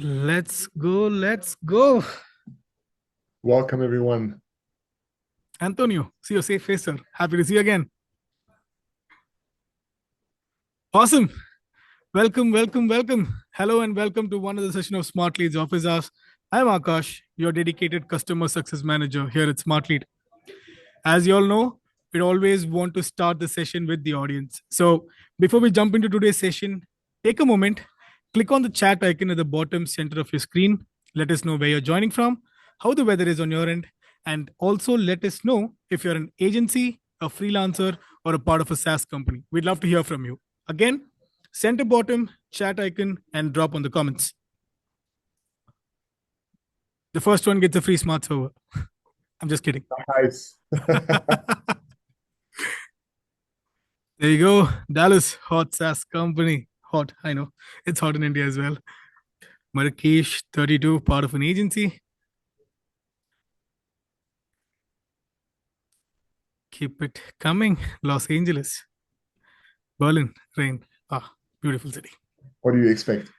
Let's go. Let's go. Welcome, everyone. Antonio, see your safe face, sir. Happy to see you again. Awesome. Welcome, welcome, welcome. Hello, and welcome to one other session of Smartlead's Office Hours. I'm Akash, your dedicated customer success manager here at Smartlead. As you all know, we always want to start the session with the audience. So before we jump into today's session, take a moment, click on the chat icon at the bottom center of your screen. Let us know where you're joining from, how the weather is on your end, and also let us know if you're an agency, a freelancer, or a part of a SaaS company. We'd love to hear from you. Again, center bottom, chat icon, and drop on the comments. The first one gets a free smart server. I'm just kidding. Nice. There you go. Dallas, hot SaaS company. Hot, I know. It's hot in India as well. Marrakesh, 32, part of an agency. Keep it coming. Los Angeles, Berlin, rain. Ah, beautiful city. What do you expect?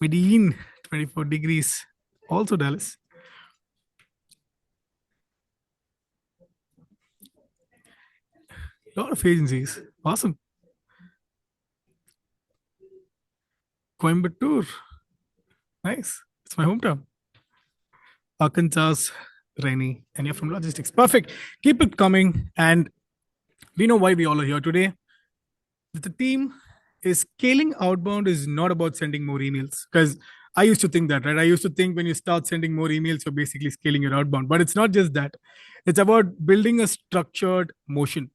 Medellin, 24 degrees. Also Dallas. A lot of agencies. Awesome. Coimbatore. Nice. It's my hometown. Arkansas, rainy. And you're from logistics. Perfect. Keep it coming. And we know why we all are here today. The team is scaling outbound is not about sending more emails, because I used to think that, right? I used to think when you start sending more emails, you're basically scaling your outbound, but it's not just that. It's about building a structured motion.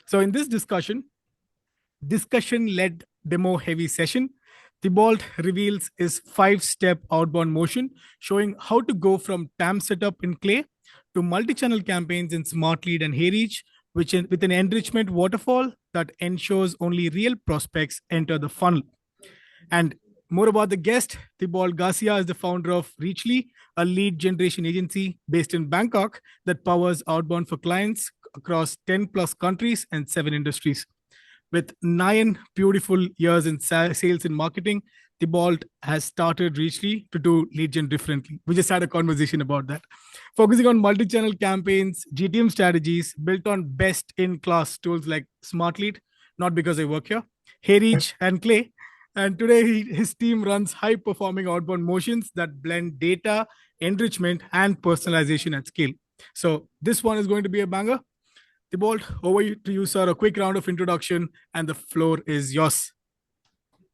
So in this discussion led demo heavy session, Thibault reveals his 5-step outbound motion, showing how to go from TAM setup in Clay to multi-channel campaigns in Smartlead and HeyReach, which with an enrichment waterfall that ensures only real prospects enter the funnel. And more about the guest, Thibault Garcia is the founder of Reachly, a lead generation agency based in Bangkok that powers outbound for clients across 10 plus countries and 7 industries. With 9 beautiful years in sales and marketing, Thibault has started Reachly to do lead gen differently. We just had a conversation about that. Focusing on multi-channel campaigns, GTM strategies built on best-in-class tools like Smartlead, not because I work here, HeyReach and Clay. And today his team runs high-performing outbound motions that blend data, enrichment, and personalization at scale. So this one is going to be a banger. Thibault, over to you, sir. A quick round of introduction, and the floor is yours.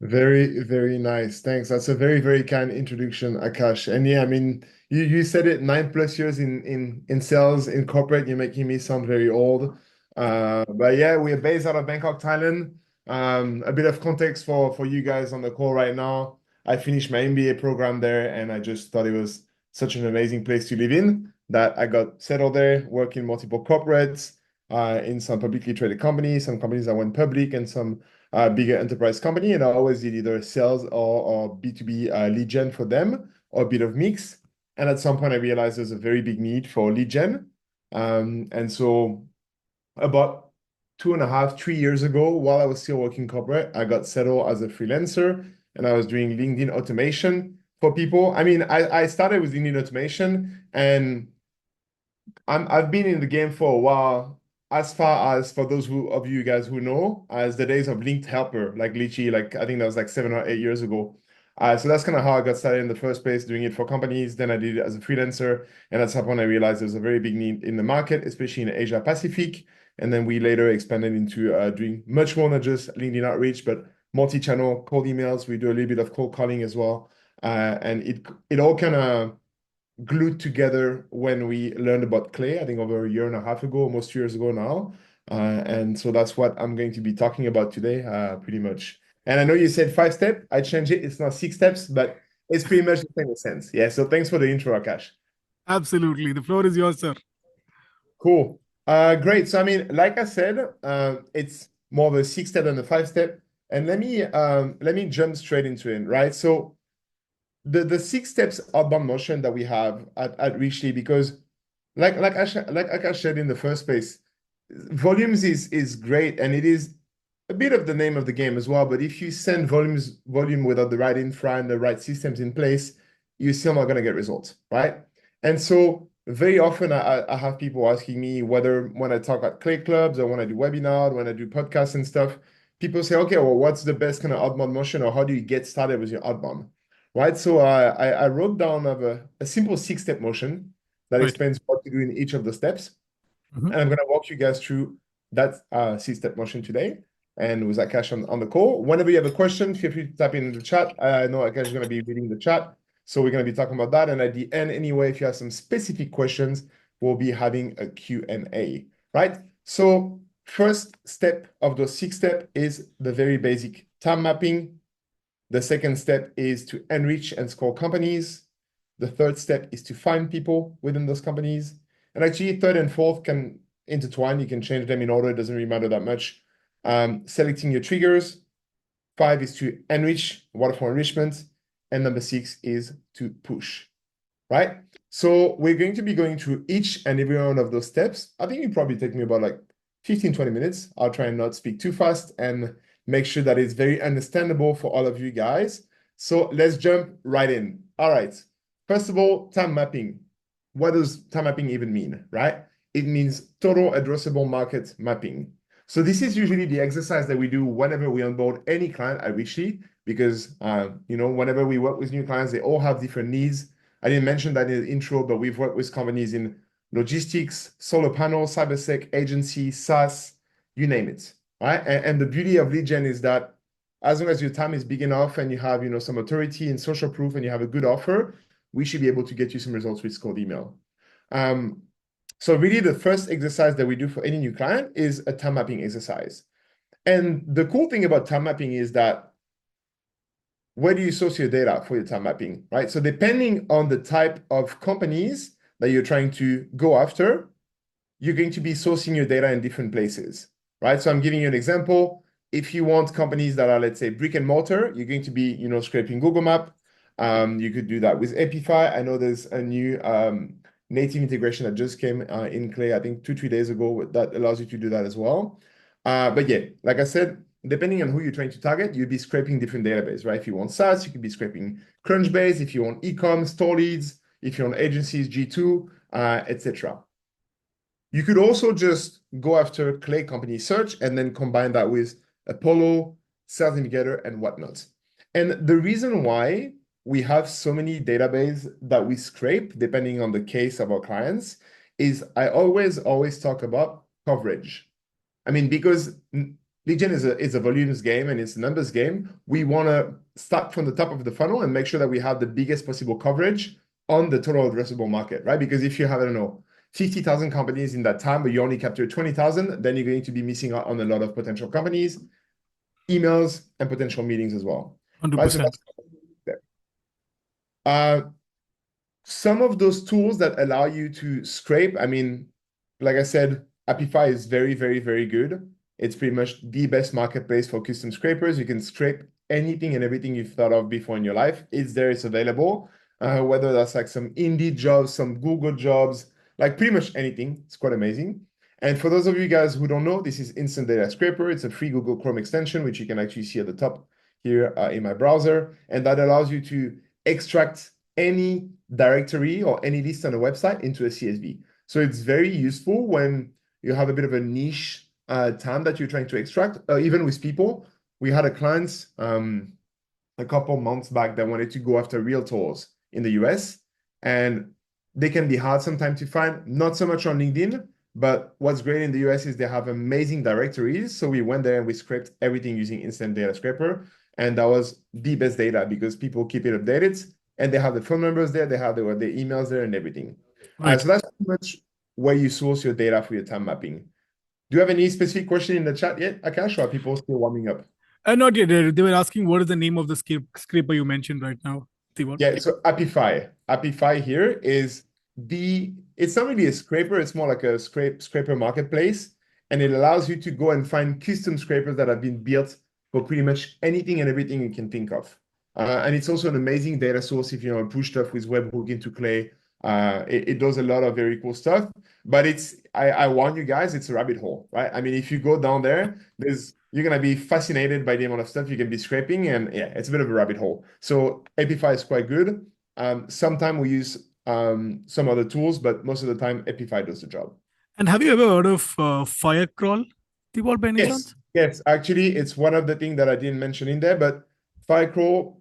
Very, very nice. Thanks. That's a very, very kind introduction, Akash. And yeah, I mean, you said it, 9+ years in sales, in corporate, you're making me sound very old. But yeah, we are based out of Bangkok, Thailand. A bit of context for you guys on the call right now. I finished my MBA program there, and I just thought it was such an amazing place to live in that I got settled there, working multiple corporates, in some publicly traded companies, some companies that went public, and some bigger enterprise company. And I always did either sales or B2B lead gen for them, or a bit of mix. And at some point, I realized there's a very big need for lead gen. And so about 2.5, 3 years ago, while I was still working corporate, I got settled as a freelancer, and I was doing LinkedIn automation for people. I mean, I started with LinkedIn automation, and I've been in the game for a while, as far as for those of you guys who know, as the days of linked helper, like literally, like I think that was like 7 or 8 years ago. So that's kind of how I got started in the first place, doing it for companies. Then I did it as a freelancer, and at some point I realized there's a very big need in the market, especially in Asia Pacific. And then we later expanded into doing much more than just LinkedIn outreach, but multi-channel cold emails. We do a little bit of cold calling as well, and it all kind of glued together when we learned about Clay, I think over a year and a half ago, almost 2 years ago now. And so that's what I'm going to be talking about today, pretty much. And I know you said 5 step. I changed it. It's now 6 steps, but it's pretty much the same sense. Yeah. So thanks for the intro, Akash. Absolutely. The floor is yours, sir. Cool. Great. So I mean, like I said, it's more of a 6 step than a 5 step. And let me jump straight into it, right? So the 6 steps outbound motion that we have at Reachly, because like I said in the first place, volumes is great, and it is a bit of the name of the game as well. But if you send volume without the right infra and the right systems in place, you're still not going to get results, right? And so very often I have people asking me whether when I talk at Clay clubs or when I do webinars, when I do podcasts and stuff, people say, okay, well, what's the best kind of outbound motion or how do you get started with your outbound? Right. So I wrote down of a simple 6-step motion that Right. explains what to do in each of the steps. Mhm. And I'm going to walk you guys through that 6-step motion today. And with Akash on the call, whenever you have a question, feel free to type in the chat. I know Akash is going to be reading the chat. So we're going to be talking about that. And at the end, anyway, if you have some specific questions, we'll be having a Q&A, right? So first step of those 6 steps is the very basic TAM mapping. The second step is to enrich and score companies. The third step is to find people within those companies. And actually, third and fourth can intertwine. You can change them in order. It doesn't really matter that much. Selecting your triggers. 5 is to enrich, waterfall enrichment. And number 6 is to push, right? So we're going to be going through each and every one of those steps. I think it probably take me about like 15, 20 minutes. I'll try and not speak too fast and make sure that it's very understandable for all of you guys. So let's jump right in. All right. First of all, time mapping. What does time mapping even mean, right? It means total addressable market mapping. So this is usually the exercise that we do whenever we onboard any client at Richly, because whenever we work with new clients, they all have different needs. I didn't mention that in the intro, but we've worked with companies in logistics, solar panel, cybersec, agency, SaaS, you name it, right? And the beauty of lead gen is that as long as your time is big enough and you have, some authority and social proof and you have a good offer, we should be able to get you some results with cold email. So really the first exercise that we do for any new client is a time mapping exercise. And the cool thing about time mapping is that where do you source your data for your time mapping, right? So depending on the type of companies that you're trying to go after, you're going to be sourcing your data in different places, right? So I'm giving you an example. If you want companies that are, let's say, brick and mortar, you're going to be, scraping Google Map. You could do that with Epify. I know there's a new native integration that just came in Clay, I think 2, 3 days ago, that allows you to do that as well. But yeah, like I said, depending on who you're trying to target, you'll be scraping different database, right? If you want SaaS, you could be scraping Crunchbase. If you want e-com, store leads. If you want agencies, G2, etc. You could also just go after Clay company search and then combine that with Apollo, Sales Navigator, and whatnot. And the reason why we have so many databases that we scrape, depending on the case of our clients, is I always talk about coverage. I mean, because lead gen is a volumes game and it's a numbers game. We want to start from the top of the funnel and make sure that we have the biggest possible coverage on the total addressable market, right? Because if you have, I don't know, 50,000 companies in that time, but you only capture 20,000, then you're going to be missing out on a lot of potential companies, emails, and potential meetings as well, right? So 100%. that's uh, some of those tools that allow you to scrape. I mean, like I said, Apify is very, very, very good. It's pretty much the best marketplace for custom scrapers. You can scrape anything and everything you've thought of before in your life. It's there, it's available. Whether that's like some Indeed jobs, some Google jobs, like pretty much anything. It's quite amazing. And for those of you guys who don't know, this is Instant Data Scraper. It's a free Google Chrome extension, which you can actually see at the top here in my browser. And that allows you to extract any directory or any list on a website into a CSV. So it's very useful when you have a bit of a niche TAM that you're trying to extract. Even with people, we had a client a couple months back that wanted to go after realtors in the US, and they can be hard sometimes to find, not so much on LinkedIn, but what's great in the US is they have amazing directories. So we went there and we scraped everything using Instant Data Scraper, and that was the best data because people keep it updated and they have the phone numbers there, they have the emails there and everything. Right. So that's pretty much where you source your data for your time mapping. Do you have any specific question in the chat yet, Akash, or are people still warming up? Not yet. They were asking what is the name of the scraper you mentioned right now, Thibault? Yeah, so Apify. Apify here is it's not really a scraper, it's more like a scraper marketplace. And it allows you to go and find custom scrapers that have been built for pretty much anything and everything you can think of. And it's also an amazing data source if you want to push stuff with webhook into Clay. It does a lot of very cool stuff, but I warn you guys, it's a rabbit hole, right? I mean, if you go down there, there's you're gonna be fascinated by the amount of stuff you can be scraping, and yeah, it's a bit of a rabbit hole. So Epify is quite good. Sometimes we use some other tools, but most of the time Epify does the job. And have you ever heard of Firecrawl, Thibault, by any Yes, chance? yes. Actually, it's one of the things that I didn't mention in there, but Firecrawl,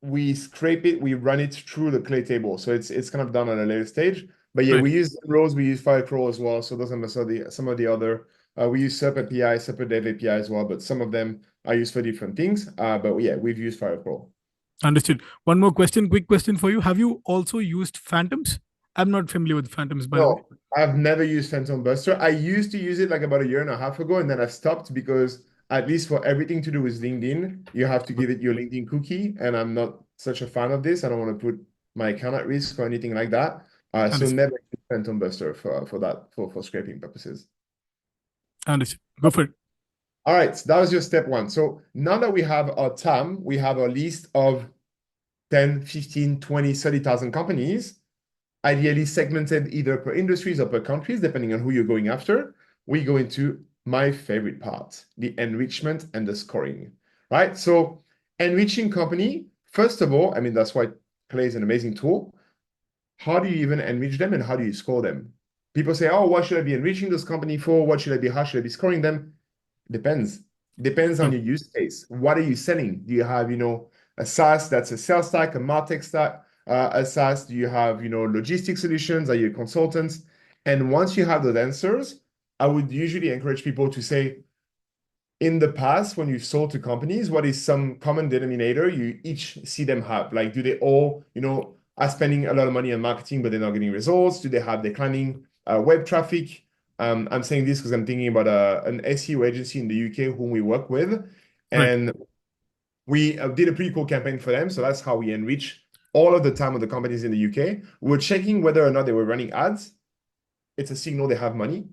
we scrape it, we run it through the clay table. So it's kind of done at a later stage. But yeah, Right. we use Rose, we use Firecrawl as well. So those are some of the other. We use SERP API, SERP Dev API as well, but some of them are used for different things. But yeah, we've used Firecrawl. Understood. One more question, quick question for you. Have you also used Phantoms? I'm not familiar with Phantoms, by the way. No, I've never used Phantom Buster. I used to use it like about a year and a half ago, and then I stopped because at least for everything to do with LinkedIn, you have to give it your LinkedIn cookie, and I'm not such a fan of this. I don't want to put my account at risk or anything like that. So Understood. never use Phantom Buster for that for scraping purposes. Understood. Go for it. All right, so that was your step one. So now that we have our TAM, we have a list of 10, 15, 20, 30,000 companies, ideally segmented either per industries or per countries, depending on who you're going after. We go into my favorite part, the enrichment and the scoring, right? So enriching company, first of all, I mean, that's why Clay is an amazing tool. How do you even enrich them and how do you score them? People say, oh, what should I be enriching this company for? How should I be scoring them? Depends. Depends on True. your use case. What are you selling? Do you have, a SaaS that's a sales stack, a MarTech stack, a SaaS? Do you have, logistic solutions? Are you consultants? And once you have those answers, I would usually encourage people to say, in the past, when you've sold to companies, what is some common denominator you each see them have? Like, do they all, are spending a lot of money on marketing, but they're not getting results? Do they have declining web traffic? I'm saying this because I'm thinking about an SEO agency in the UK whom we work with. Right. And we did a pretty cool campaign for them. So that's how we enrich all of the time of the companies in the UK. We're checking whether or not they were running ads. It's a signal they have money,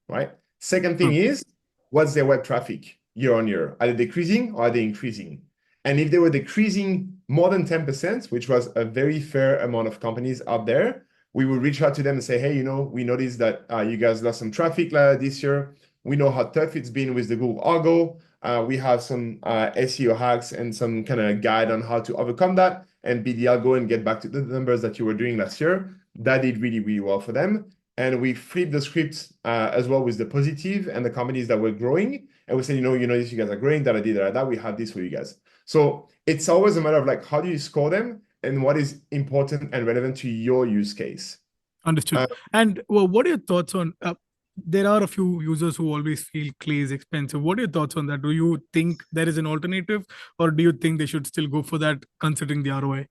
right? Second thing True. is, what's their web traffic year on year? Are they decreasing or are they increasing? And if they were decreasing more than 10%, which was a very fair amount of companies out there, we would reach out to them and say, hey, we noticed that you guys lost some traffic this year. We know how tough it's been with the Google algo. We have some SEO hacks and some kind of guide on how to overcome that and beat the algo and get back to the numbers that you were doing last year. That did really, really well for them. And we flipped the script as well with the positive and the companies that were growing. And we said, this, you guys are growing, that. We have this for you guys. So it's always a matter of like, how do you score them and what is important and relevant to your use case? Understood. Uh, And well, what are your thoughts on? There are a few users who always feel clay is expensive. What are your thoughts on that? Do you think there is an alternative, or do you think they should still go for that, considering the ROI?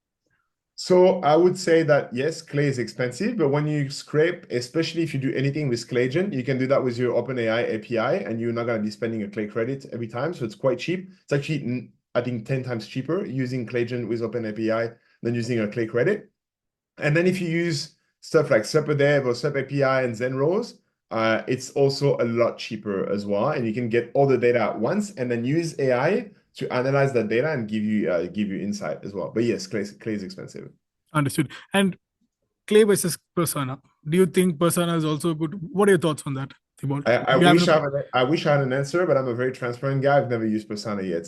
So I would say that yes, clay is expensive, but when you scrape, especially if you do anything with Claygen, you can do that with your OpenAI API, and you're not going to be spending a clay credit every time. So it's quite cheap. It's actually, I think, 10 times cheaper using Claygen with OpenAPI than using a clay credit. And then if you use stuff like SuperDev or SupAPI and Zenrose, it's also a lot cheaper as well. And you can get all the data at once and then use AI to analyze that data and give you insight as well. But yes, clay is expensive. Understood. And clay versus persona. Do you think persona is also good? What are your thoughts on that, Thibault? I Do you have wish an I wish I had an answer, but I'm a very transparent guy. I've never used Persona yet.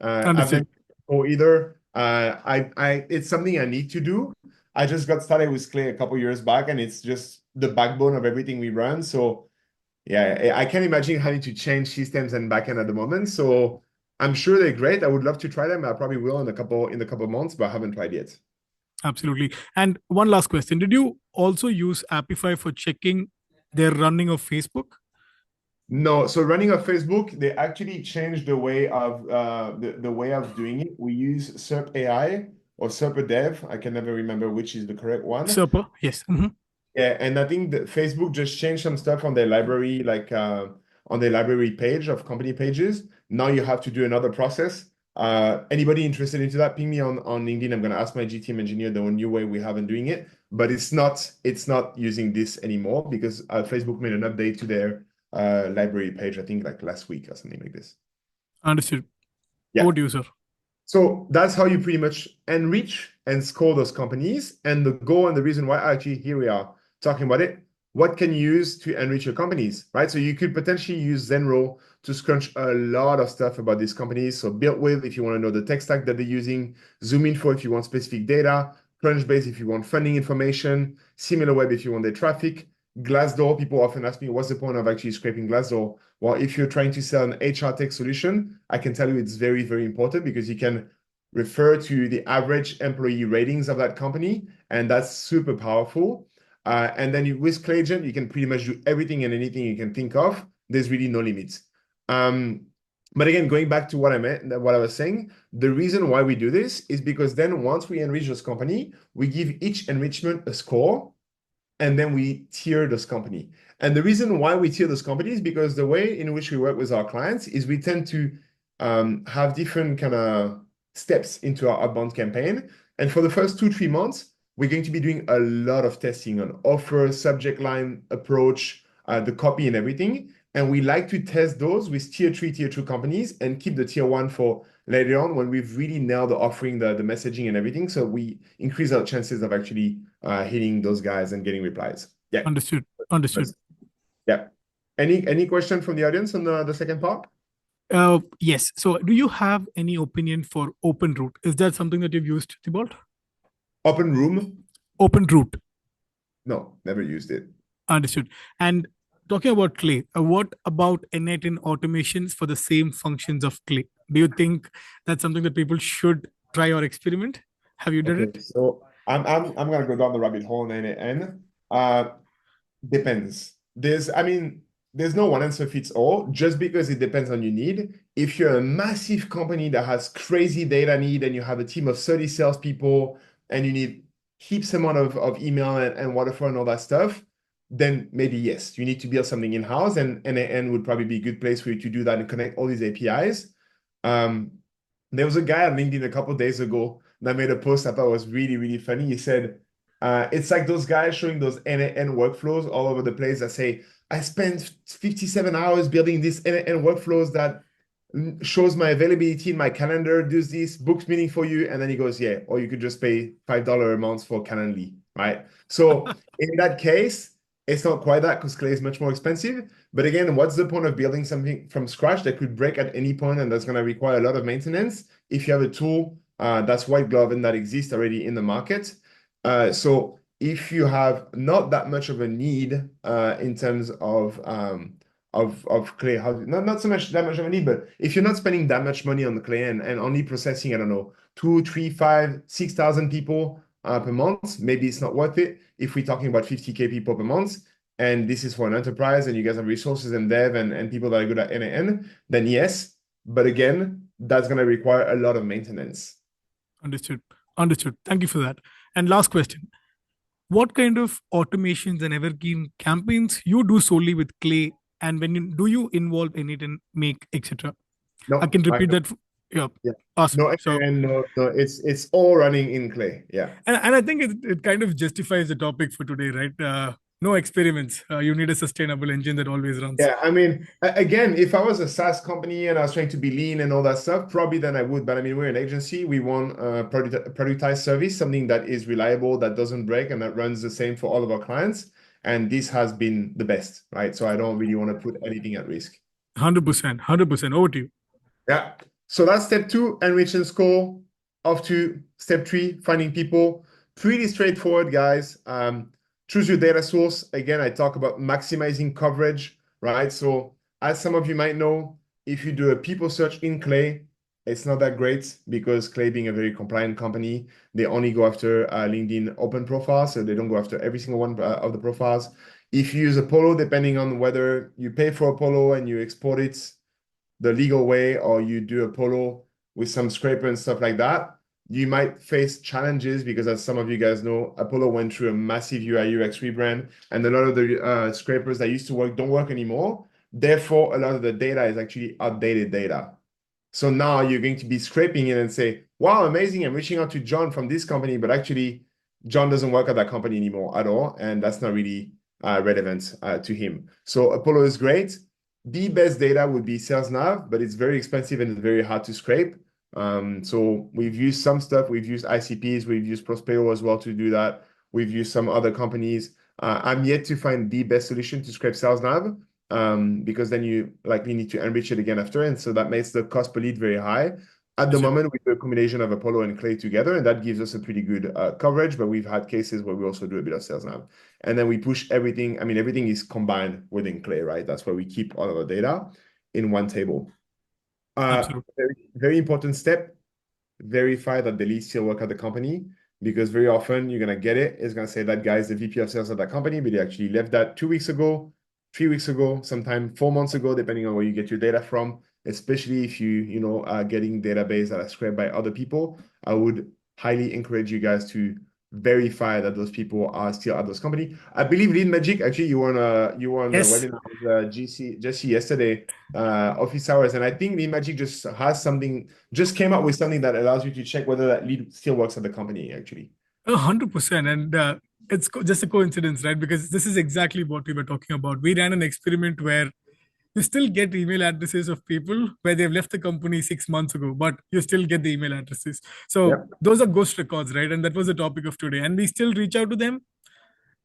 I've never understood? or either. It's something I need to do. I just got started with Clay a couple years back, and it's just the backbone of everything we run. So yeah, I can't imagine having to change systems and backend at the moment. So I'm sure they're great. I would love to try them. I probably will in a couple of months, but I haven't tried yet. Absolutely. And one last question: did you also use Appify for checking their running of Facebook? No, so running a Facebook, they actually changed the way of the way of doing it. We use SERP AI or SERP Dev. I can never remember which is the correct one. Serper, yes. Mhm. Yeah, and I think that Facebook just changed some stuff on their library, like on their library page of company pages. Now you have to do another process. Anybody interested into that, ping me on LinkedIn. I'm gonna ask my GTM engineer the new way we have been doing it, but it's not using this anymore because Facebook made an update to their library page, I think like last week or something like this. Understood. Over Yeah. to you, sir. So that's how you pretty much enrich and score those companies. And the goal and the reason why actually here we are talking about it. what can you use to enrich your companies, right? So you could potentially use Zenro to scrunch a lot of stuff about these companies. So built with, if you want to know the tech stack that they're using, Zoom Info if you want specific data, Crunchbase if you want funding information, SimilarWeb if you want their traffic, Glassdoor. People often ask me, what's the point of actually scraping Glassdoor? Well, if you're trying to sell an HR tech solution, I can tell you it's very, very important because you can refer to the average employee ratings of that company, and that's super powerful. And then with ClayAgent, you can pretty much do everything and anything you can think of. There's really no limits. But again, going back to what I was saying, the reason why we do this is because then once we enrich this company, we give each enrichment a score, and then we tier this company. And the reason why we tier this company is because the way in which we work with our clients is we tend to have different kind of steps into our outbound campaign. And for the first 2-3 months, we're going to be doing a lot of testing on offer, subject line, approach, the copy and everything. And we like to test those with tier 3, tier 2 companies and keep the tier 1 for later on when we've really nailed the offering, the messaging and everything. So we increase our chances of actually hitting those guys and getting replies. Yeah. Understood. Understood. Yeah. Any question from the audience on the second part? Yes. So, do you have any opinion for OpenRoute? Is that something that you've used, Thibault? Open room? OpenRoute. No, never used it. Understood. And talking about Clay, what about N8 automations for the same functions of Clay? Do you think that's something that people should try or experiment? Have you done Okay, it? so I'm gonna go down the rabbit hole and depends. There's no one answer fits all just because it depends on your need. If you're a massive company that has crazy data need and you have a team of 30 salespeople and you need heaps amount of email and waterfall and all that stuff, then maybe yes, you need to build something in-house and NAN would probably be a good place for you to do that and connect all these APIs. Um, there was a guy on LinkedIn a couple of days ago that made a post I thought was really, really funny. He said, it's like those guys showing those end-to-end workflows all over the place that say, I spent 57 hours building this end-to-end workflows that shows my availability in my calendar, does this, books meeting for you. And then he goes, yeah, or you could just pay $5 a month for Calendly, right? So in that case, it's not quite that because Clay is much more expensive. But again, what's the point of building something from scratch that could break at any point and that's going to require a lot of maintenance if you have a tool that's white glove and that exists already in the market? So if you have not that much of a need in terms of Clay, not so much that much of a need, but if you're not spending that much money on the Clay and only processing, I don't know, 2, 3, 5, 6,000 people per month, maybe it's not worth it. If we're talking about 50K people per month, and this is for an enterprise and you guys have resources and dev and people that are good at end-to-end, then yes. But again, that's going to require a lot of maintenance. Understood. Understood. Thank you for that. And last question. What kind of automations and evergreen campaigns you do solely with Clay, and do you involve in it and make, etc.? I No, can repeat that. Yeah. yeah. Awesome. No, So, and no, it's all running in Clay. Yeah. and I think it kind of justifies the topic for today, right? No experiments. You need a sustainable engine that always runs. Yeah, again, if I was a SaaS company and I was trying to be lean and all that stuff, probably then I would. But I mean, we're an agency. We want a productized service, something that is reliable, that doesn't break, and that runs the same for all of our clients. And this has been the best, right? So I don't really want to put anything at risk. 100%. 100%. Over to you. Yeah. So that's step 2, enrich and score. Off to step 3, finding people. Pretty straightforward, guys. Choose your data source. Again, I talk about maximizing coverage, right? So as some of you might know, if you do a people search in Clay, it's not that great because Clay being a very compliant company, they only go after LinkedIn open profiles. So they don't go after every single one of the profiles. If you use Apollo, depending on whether you pay for Apollo and you export it the legal way or you do Apollo with some scraper and stuff like that, you might face challenges because as some of you guys know, Apollo went through a massive UI UX rebrand and a lot of the scrapers that used to work don't work anymore. Therefore, a lot of the data is actually outdated data. So now you're going to be scraping it and say, wow, amazing, I'm reaching out to John from this company, but actually John doesn't work at that company anymore at all. And that's not really relevant to him. So Apollo is great. The best data would be SalesNav, but it's very expensive and it's very hard to scrape. So we've used some stuff. We've used ICPs. We've used Prospero as well to do that. We've used some other companies. I'm yet to find the best solution to scrape sales nav, because then you likely need to enrich it again after, and so that makes the cost per lead very high. At the Sure. moment, we do a combination of Apollo and Clay together, and that gives us a pretty good coverage, but we've had cases where we also do a bit of sales nav. And then we push everything. I mean, everything is combined within Clay, right? That's where we keep all of our data in one table. Absolutely. Very, very important step, verify that the leads still work at the company, because very often you're going to get it. It's going to say that guy is the VP of sales at that company, but he actually left that 2 weeks ago, 3 weeks ago, sometime 4 months ago, depending on where you get your data from, especially if you are getting database that are scraped by other people. I would highly encourage you guys to verify that those people are still at those company. I believe Lead Magic, actually, you were on a Yes. webinar with Jesse yesterday, Office Hours, and I think Lead Magic just came up with something that allows you to check whether that lead still works at the company, actually. 100%. And it's just a coincidence, right? Because this is exactly what we were talking about. We ran an experiment where you still get email addresses of people where they've left the company 6 months ago, but you still get the email addresses. So Yep. those are ghost records, right? And that was the topic of today. And we still reach out to them.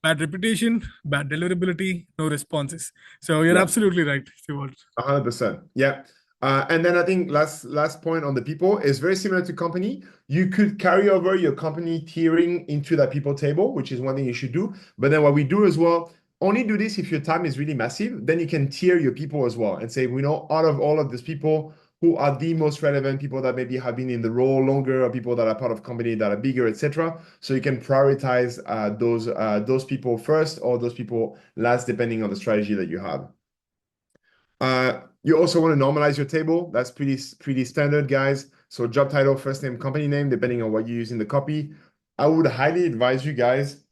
Bad reputation, bad deliverability, no responses. So you're Yeah. absolutely right, Thibault. 100%. Yeah. And then I think last point on the people is very similar to company. You could carry over your company tiering into that people table, which is one thing you should do. But then what we do as well, only do this if your time is really massive. Then you can tier your people as well and say, we know out of all of these people, who are the most relevant people that maybe have been in the role longer, or people that are part of company that are bigger, etc. So you can prioritize those people first, or those people last, depending on the strategy that you have. You also want to normalize your table. That's pretty standard, guys. So job title, first name, company name, depending on what you use in the copy. I would highly advise you guys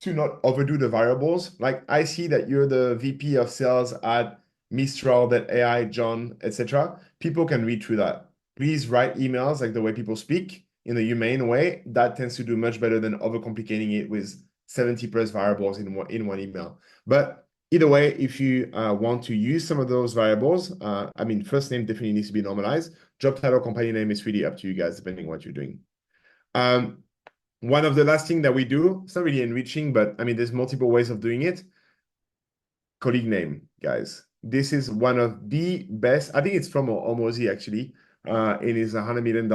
to not overdo the variables. Like, I see that you're the VP of sales at Mistral, that AI, John, etc. People can read through that. Please write emails like the way people speak, in a humane way. That tends to do much better than overcomplicating it with 70 plus variables in one email. But either way, if you want to use some of those variables, I mean, first name definitely needs to be normalized. Job title, company name is really up to you guys, depending on what you're doing. One of the last thing that we do, it's not really enriching, but I mean, there's multiple ways of doing it. Colleague name, guys. This is one of the best. I think it's from Omozi, actually, in his $100 million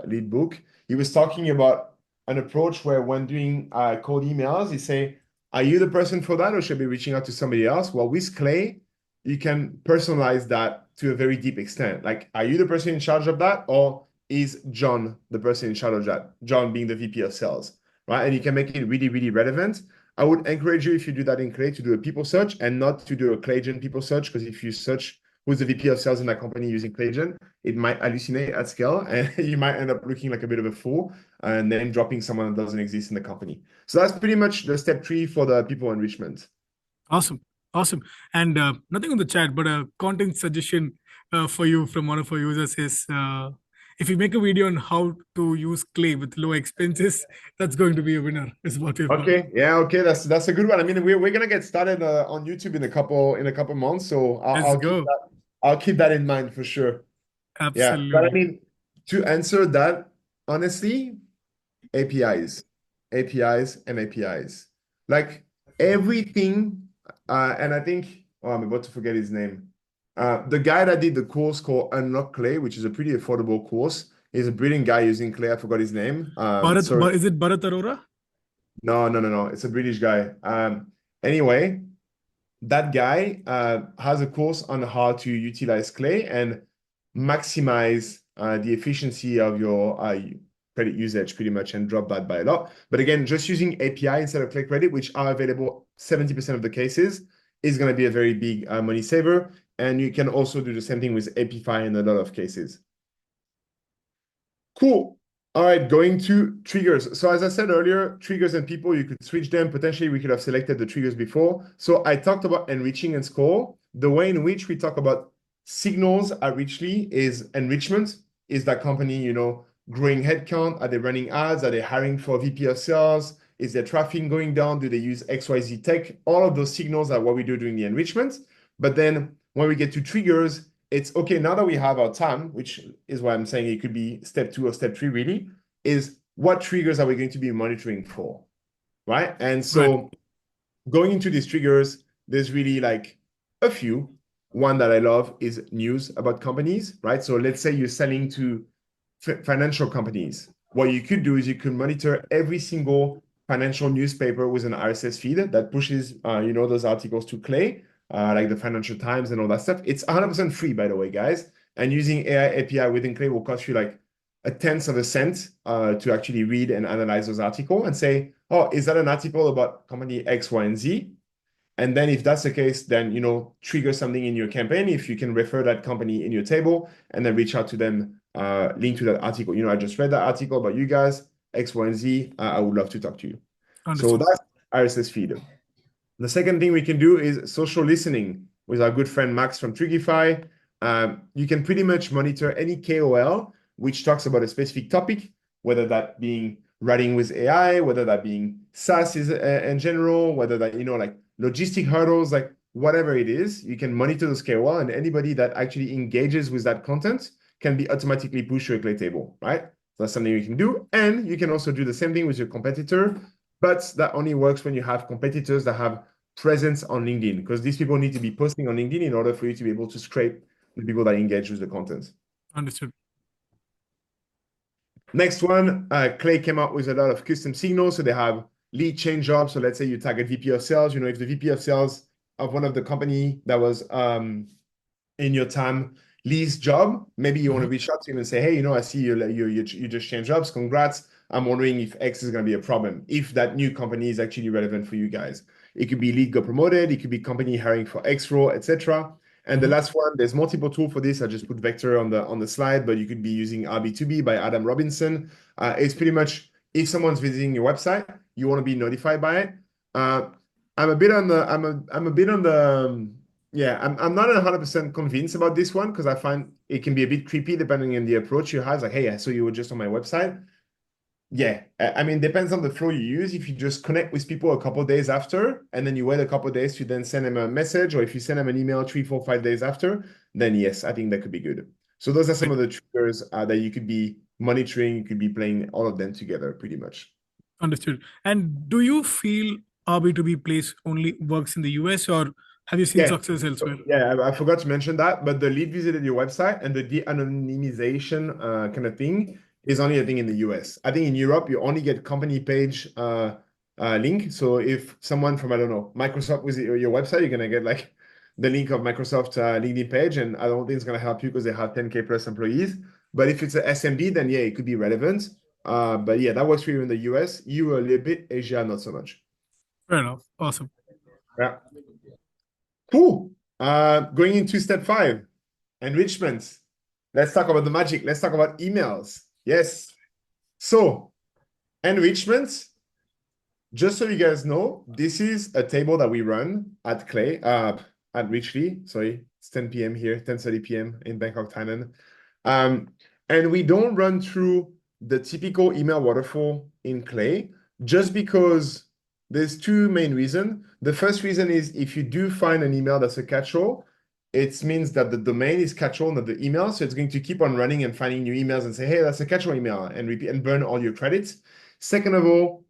lead book. He was talking about an approach where, when doing cold emails, he say, are you the person for that, or should I be reaching out to somebody else? Well, with Clay, you can personalize that to a very deep extent. Like, are you the person in charge of that, or is John the person in charge of that? John being the VP of sales, right? And you can make it really, really relevant. I would encourage you, if you do that in Clay, to do a people search and not to do a Claygen people search, because if you search who's the VP of sales in that company using Claygen, it might hallucinate at scale, and you might end up looking like a bit of a fool and then dropping someone that doesn't exist in the company. So that's pretty much the step 3 for the people enrichment. Awesome. Awesome. And nothing on the chat, but a content suggestion for you from one of our users is if you make a video on how to use Clay with low expenses, that's going to be a winner, is what we've got. Okay, yeah, okay, that's a good one. I mean, we're gonna get started on YouTube in a couple months, so Let's go. I'll keep that in mind for sure. Yeah, but I Absolutely. mean, to answer that honestly, APIs, APIs, and APIs. Like, everything, and I think, oh, I'm about to forget his name. The guy that did the course called Unlock Clay, which is a pretty affordable course, is a brilliant guy using Clay. I forgot his name. Sorry. Is it Bharat Arora? No, no, no, no. It's a British guy. Anyway, that guy has a course on how to utilize Clay and maximize the efficiency of your credit usage, pretty much, and drop that by a lot. But again, just using API instead of Clay credit, which are available 70% of the cases, is going to be a very big money saver. And you can also do the same thing with Apify in a lot of cases. Cool. All right, going to triggers. So as I said earlier, triggers and people, you could switch them. Potentially, we could have selected the triggers before. So I talked about enriching and score. The way in which we talk about signals at Richly is enrichment. Is that company, growing headcount? Are they running ads? Are they hiring for VP of sales? Is their traffic going down? Do they use XYZ tech? All of those signals are what we do during the enrichment. But then when we get to triggers, it's okay, now that we have our TAM, which is why I'm saying it could be step 2 or step 3, really, is what triggers are we going to be monitoring for? right? And Right. so going into these triggers, there's really like a few. One that I love is news about companies, right? So let's say you're selling to financial companies. What you could do is you could monitor every single financial newspaper with an RSS feed that pushes, those articles to Clay, like the Financial Times and all that stuff. It's 100% free, by the way, guys. And using AI API within Clay will cost you like a tenth of a cent to actually read and analyze those articles and say, oh, is that an article about company X, Y, and Z? And then if that's the case, then, trigger something in your campaign if you can refer that company in your table and then reach out to them, link to that article. I just read that article about you guys, X, Y, and Z. I would love to talk to you. So Understood. that's RSS feed. The second thing we can do is social listening with our good friend Max from Trigify. You can pretty much monitor any KOL which talks about a specific topic, whether that being writing with AI, whether that being SaaS in general, whether that, like logistic hurdles, like whatever it is, you can monitor those KOL and anybody that actually engages with that content can be automatically pushed to a Clay table, right? So that's something you can do. And you can also do the same thing with your competitor, but that only works when you have competitors that have presence on LinkedIn, because these people need to be posting on LinkedIn in order for you to be able to scrape the people that engage with the content. Understood. Next one, Clay came out with a lot of custom signals. So they have lead chain jobs. So let's say you target VP of sales. If the VP of sales of one of the company that was in your TAM leads job, maybe you want to Mhm. reach out to him and say, hey, I see you just changed jobs. Congrats. I'm wondering if X is going to be a problem, if that new company is actually relevant for you guys. It could be lead got promoted. It could be company hiring for X role, etc. And the Mhm. last one, there's multiple tools for this. I just put Vector on the slide, but you could be using RB2B by Adam Robinson. It's pretty much if someone's visiting your website, you want to be notified by it. Uh, I'm a bit on the I'm a bit on the yeah, I'm not 100% convinced about this one because I find it can be a bit creepy depending on the approach you have. Like, hey, I saw you were just on my website. Yeah, I mean, depends on the flow you use. If you just connect with people a couple of days after, and then you wait a couple of days to then send them a message, or if you send them an email 3, 4, 5 days after, then yes, I think that could be good. So those are some Right. of the triggers that you could be monitoring. You could be playing all of them together pretty much. Understood. And do you feel RB2B place only works in the US, or have you seen Yeah. success elsewhere? Yeah, I forgot to mention that, but the lead visited your website and the de-anonymization kind of thing is only a thing in the US. I think in Europe, you only get company page link. So if someone from, I don't know, Microsoft visits your website, you're going to get like the link of Microsoft LinkedIn page. And I don't think it's going to help you because they have 10K plus employees. But if it's an SMB, then yeah, it could be relevant. But yeah, that works for you in the US. You a little bit, Asia, not so much. Fair enough. Awesome. Yeah. Cool. Going into step 5, enrichment. Let's talk about the magic. Let's talk about emails. Yes. So, enrichment, just so you guys know, this is a table that we run at Clay, at Richly. Sorry, it's 10 p.m. here, 10:30 p.m. in Bangkok, Thailand. Um, and we don't run through the typical email waterfall in Clay just because there's two main reasons. The first reason is if you do find an email that's a catch-all, it means that the domain is catch-all, not the email. So it's going to keep on running and finding new emails and say, hey, that's a catch-all email and repeat and burn all your credits. Second of all,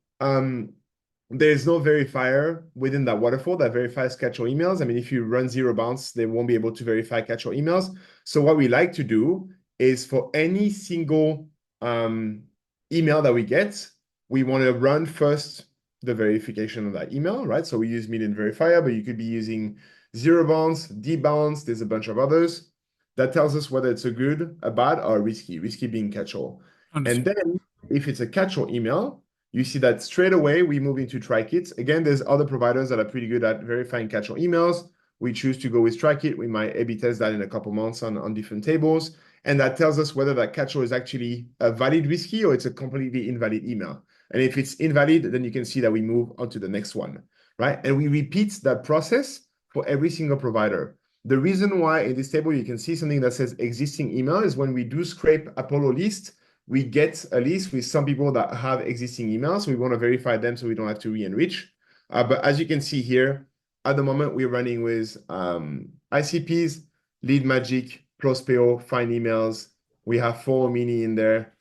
there's no verifier within that waterfall that verifies catch-all emails. I mean, if you run zero bounce, they won't be able to verify catch-all emails. So what we like to do is for any single email that we get, we want to run first the verification of that email, right? So we use Median Verifier, but you could be using zero bounce, deep bounce. There's a bunch of others that tells us whether it's a good, a bad, or a risky. Risky being catch-all. And Understood. then if it's a catch-all email, you see that straight away we move into TryKit. Again, there's other providers that are pretty good at verifying catch-all emails. We choose to go with TryKit. We might A/B test that in a couple months on different tables. And that tells us whether that catch-all is actually a valid risky or it's a completely invalid email. And if it's invalid, then you can see that we move on to the next one, right? And we repeat that process for every single provider. The reason why in this table you can see something that says existing email is when we do scrape Apollo list, we get a list with some people that have existing emails. So we want to verify them so we don't have to re-enrich. But as you can see here, at the moment, we're running with ICPs, Lead Magic, Prospeo, Find Emails. We have 4 mini in there.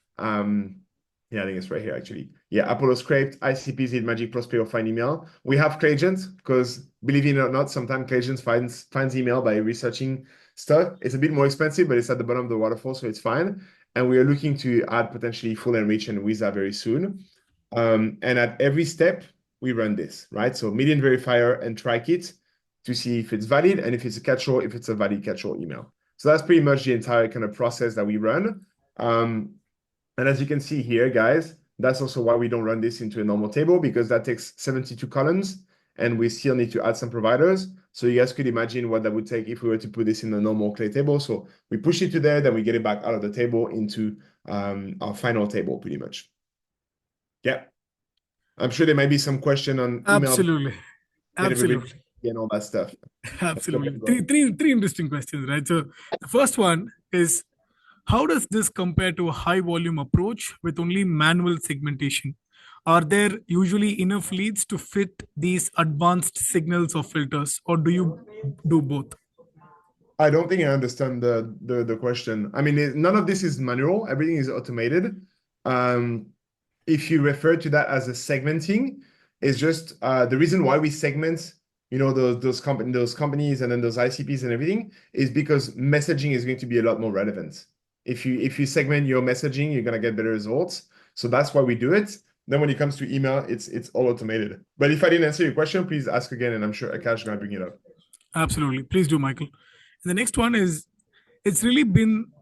Yeah, I think it's right here actually. Yeah, Apollo Scraped, ICPs, Lead Magic, Prospero, find email. We have Clayagent because believe it or not, sometimes Clayagent finds email by researching stuff. It's a bit more expensive, but it's at the bottom of the waterfall, so it's fine. And we are looking to add potentially Full and Reach and Wiza very soon. And at every step, we run this, right? So median verifier and track it to see if it's valid and if it's a catch-all, if it's a valid catch-all email. So that's pretty much the entire kind of process that we run. And as you can see here, guys, that's also why we don't run this into a normal table because that takes 72 columns and we still need to add some providers. So you guys could imagine what that would take if we were to put this in a normal Clay table. So we push it to there, then we get it back out of the table into our final table pretty much. Yeah. I'm sure there might be some question on email, Absolutely. availability Absolutely. and all that stuff. Absolutely. Three interesting questions, right? So the first one is, how does this compare to a high volume approach with only manual segmentation? Are there usually enough leads to fit these advanced signals or filters, or do you do both? I don't think I understand the question. I mean, none of this is manual. Everything is automated. Um, if you refer to that as a segmenting, is just the reason why we segment, those companies and then those ICPs and everything is because messaging is going to be a lot more relevant. If you segment your messaging, you're gonna get better results. So that's why we do it. Then when it comes to email, it's all automated. But if I didn't answer your question, please ask again, and I'm sure Akash is gonna bring it up. Absolutely. Please do, Michael. And the next one is, it's really been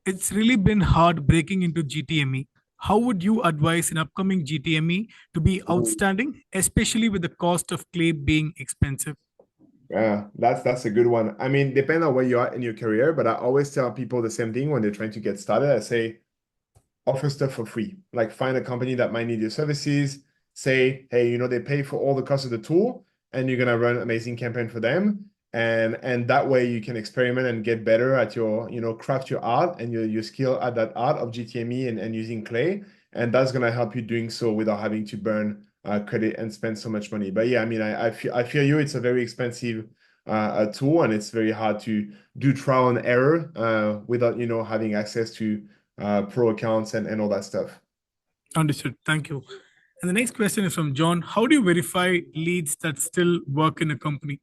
it's really been hard breaking into GTME. How would you advise an upcoming GTME to be outstanding, especially with the cost of clay being expensive? Yeah, that's a good one. I mean, depending on where you are in your career, but I always tell people the same thing when they're trying to get started. I say, offer stuff for free. Like find a company that might need your services. Say, hey, they pay for all the cost of the tool, and you're gonna run amazing campaign for them. And that way you can experiment and get better at your, craft your art and your skill at that art of GTME and using clay. And that's gonna help you doing so without having to burn credit and spend so much money. But yeah, I mean, I feel you. It's a very expensive a tool, and it's very hard to do trial and error without having access to pro accounts and all that stuff. Understood. Thank you. And the next question is from John. How do you verify leads that still work in a company?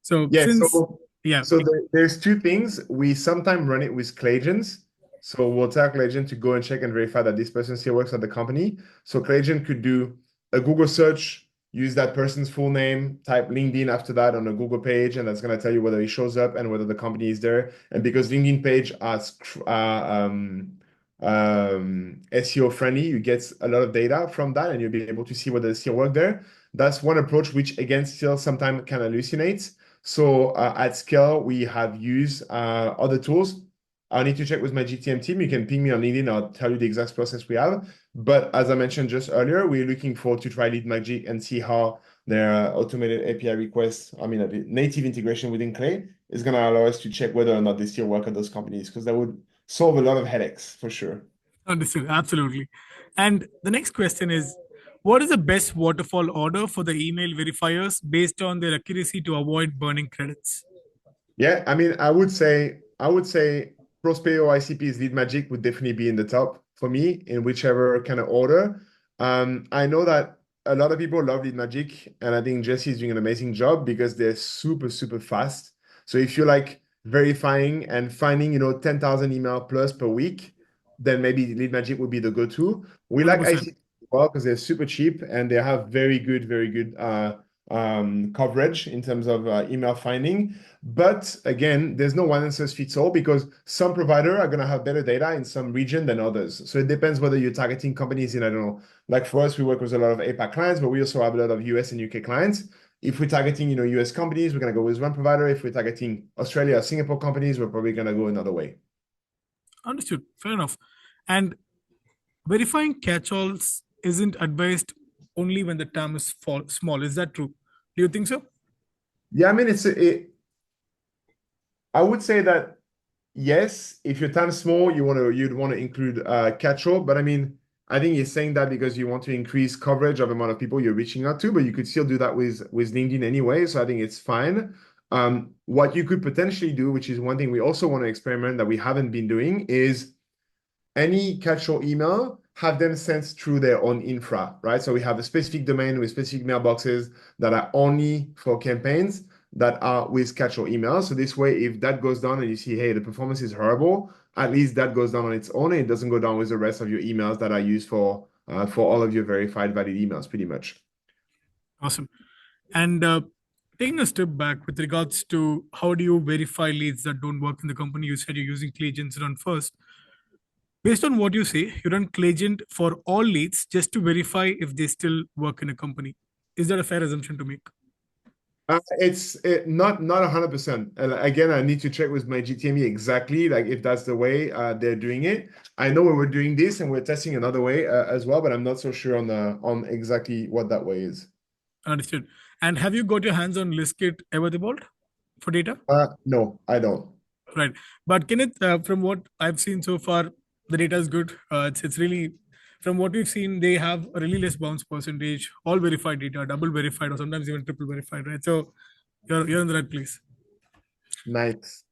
So Yeah, since so yeah, so there's two things. We sometimes run it with Clayagents. So we'll tell Clayagent to go and check and verify that this person still works at the company. So Clayagent could do a Google search, use that person's full name, type LinkedIn after that on a Google page, and that's going to tell you whether he shows up and whether the company is there. And because LinkedIn page is SEO friendly, you get a lot of data from that, and you'll be able to see whether they still work there. That's one approach, which again still sometimes can hallucinate. So at scale, we have used other tools. I need to check with my GTM team. You can ping me on LinkedIn. I'll tell you the exact process we have. But as I mentioned just earlier, we're looking forward to try Lead Magic and see how their automated API requests, I mean, a native integration within Clay is going to allow us to check whether or not they still work at those companies, because that would solve a lot of headaches for sure. understood. Absolutely. And the next question is, what is the best waterfall order for the email verifiers based on their accuracy to avoid burning credits? Yeah, I mean, I would say Prospero ICP's Lead Magic would definitely be in the top for me in whichever kind of order. I know that a lot of people love Lead Magic, and I think Jesse is doing an amazing job because they're super, super fast. So if you like verifying and finding, 10,000 email plus per week, then maybe Lead Magic would be the go-to. We like 100%. ICP as well because they're super cheap and they have very good coverage in terms of email finding. But again, there's no one answer fits all because some provider are going to have better data in some region than others. So it depends whether you're targeting companies in, I don't know, like for us, we work with a lot of APAC clients, but we also have a lot of US and UK clients. If we're targeting, US companies, we're going to go with one provider. If we're targeting Australia or Singapore companies, we're probably going to go another way. Understood. Fair enough. And verifying catch-alls isn't advised only when the term is small. Is that true? Do you think so? Yeah, I mean, I would say that yes, if your time's small, you'd want to include catch-all. But I mean, I think you're saying that because you want to increase coverage of the amount of people you're reaching out to, but you could still do that with LinkedIn anyway. So I think it's fine. What you could potentially do, which is one thing we also want to experiment that we haven't been doing, is any catch-all email have them sent through their own infra, right? So we have a specific domain with specific mailboxes that are only for campaigns that are with catch-all emails. So this way, if that goes down and you see, hey, the performance is horrible, at least that goes down on its own and it doesn't go down with the rest of your emails that are used for all of your verified valid emails, pretty much. Awesome. And taking a step back with regards to how do you verify leads that don't work in the company, you said you're using Clegent's run first. Based on what you say, you run Clegent for all leads just to verify if they still work in a company. Is that a fair assumption to make? It's not 100%. And again, I need to check with my GTME exactly like if that's the way they're doing it. I know we were doing this and we're testing another way as well, but I'm not so sure on exactly what that way is. Understood. And have you got your hands on Listkit ever, Thibault, for data? No, I don't. Right. But Kenneth, from what I've seen so far, the data is good. It's really, from what we've seen, they have a really less bounce percentage, all verified data, double verified, or sometimes even triple verified, right? So you're in the right place. Nice.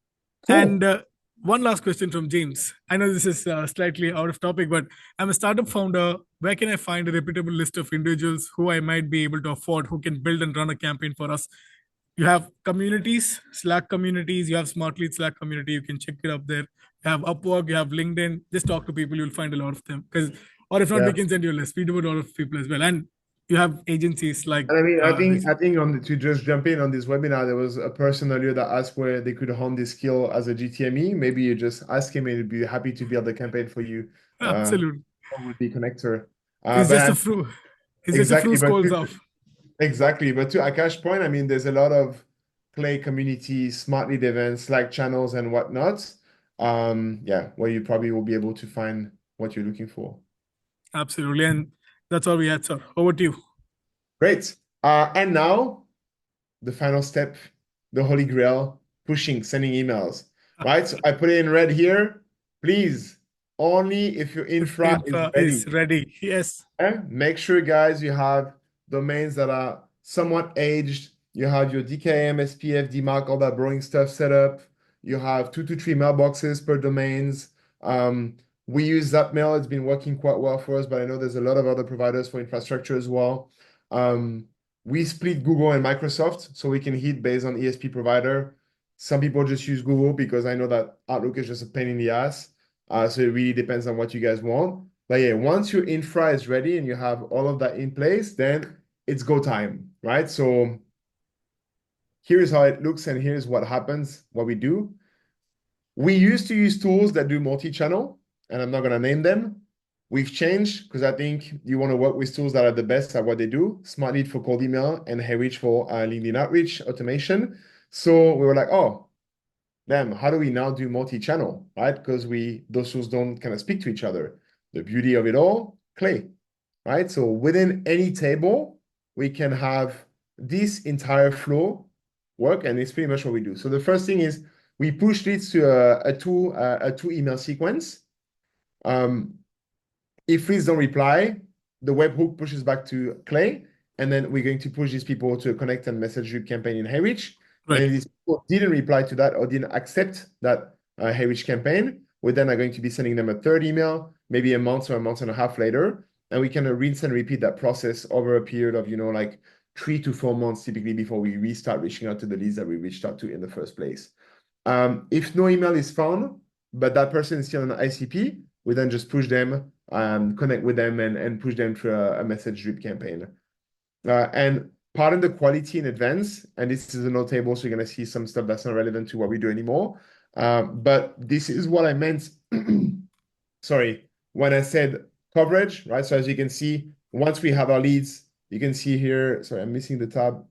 And Cool. one last question from James. I know this is slightly out of topic, but I'm a startup founder. Where can I find a reputable list of individuals who I might be able to afford, who can build and run a campaign for us? You have communities, Slack communities, you have Smartlead Slack community. You can check it up there. You have Upwork, you have LinkedIn. Just talk to people, you'll find a lot of them. Because, or if not, we Yeah. can send you a list. We do a lot of people as well. And you have agencies like And I mean, this. I think to just jump in on this webinar, there was a person earlier that asked where they could hone this skill as a GTME. Maybe you just ask him and he'd be happy to build a campaign for you Absolutely. with the connector. It's But just a fruit. It's just a exactly, fruit scrolls off. exactly. But to Akash's point, I mean, there's a lot of Clay community, smart lead events, Slack channels, and whatnot. Yeah, where you probably will be able to find what you're looking for. Absolutely. And that's all we had, sir. Over to you. Great. And now the final step, the holy grail, pushing, sending emails, right? So I put it in red here. Please, only if your If infra is infra is ready. ready. Yes. Make sure, guys, you have domains that are somewhat aged. You have your DKIM, SPF, DMARC, all that boring stuff set up. You have 2 to 3 mailboxes per domains. We use Zapmail. It's been working quite well for us, but I know there's a lot of other providers for infrastructure as well. We split Google and Microsoft, so we can hit based on ESP provider. Some people just use Google because I know that Outlook is just a pain in the ass. So it really depends on what you guys want. But yeah, once your infra is ready and you have all of that in place, then it's go time, right? So here's how it looks and here's what happens, what we do. We used to use tools that do multi-channel, and I'm not going to name them. We've changed because I think you want to work with tools that are the best at what they do. Smartlead for cold email and HeyReach for LinkedIn outreach automation. So we were like, oh, damn, how do we now do multi-channel, right? Because those tools don't kind of speak to each other. The beauty of it all, Clay, right? So within any table, we can have this entire flow work, and it's pretty much what we do. So the first thing is we push leads to a two email sequence. If leads don't reply, the webhook pushes back to Clay, and then we're going to push these people to a connect and message drip campaign in HeyReach. And Right. if these people didn't reply to that or didn't accept that HeyReach campaign, we then are going to be sending them a third email, maybe a month or a month and a half later. And we can rinse and repeat that process over a period of, like 3 to 4 months typically before we restart reaching out to the leads that we reached out to in the first place. If no email is found, but that person is still an ICP, we then just push them, connect with them, and push them through a message drip campaign. And pardon the quality in advance, and this is a note table, so you're going to see some stuff that's not relevant to what we do anymore. But this is what I meant, sorry, when I said coverage, right? So as you can see, once we have our leads, you can see here, sorry, I'm missing the tab.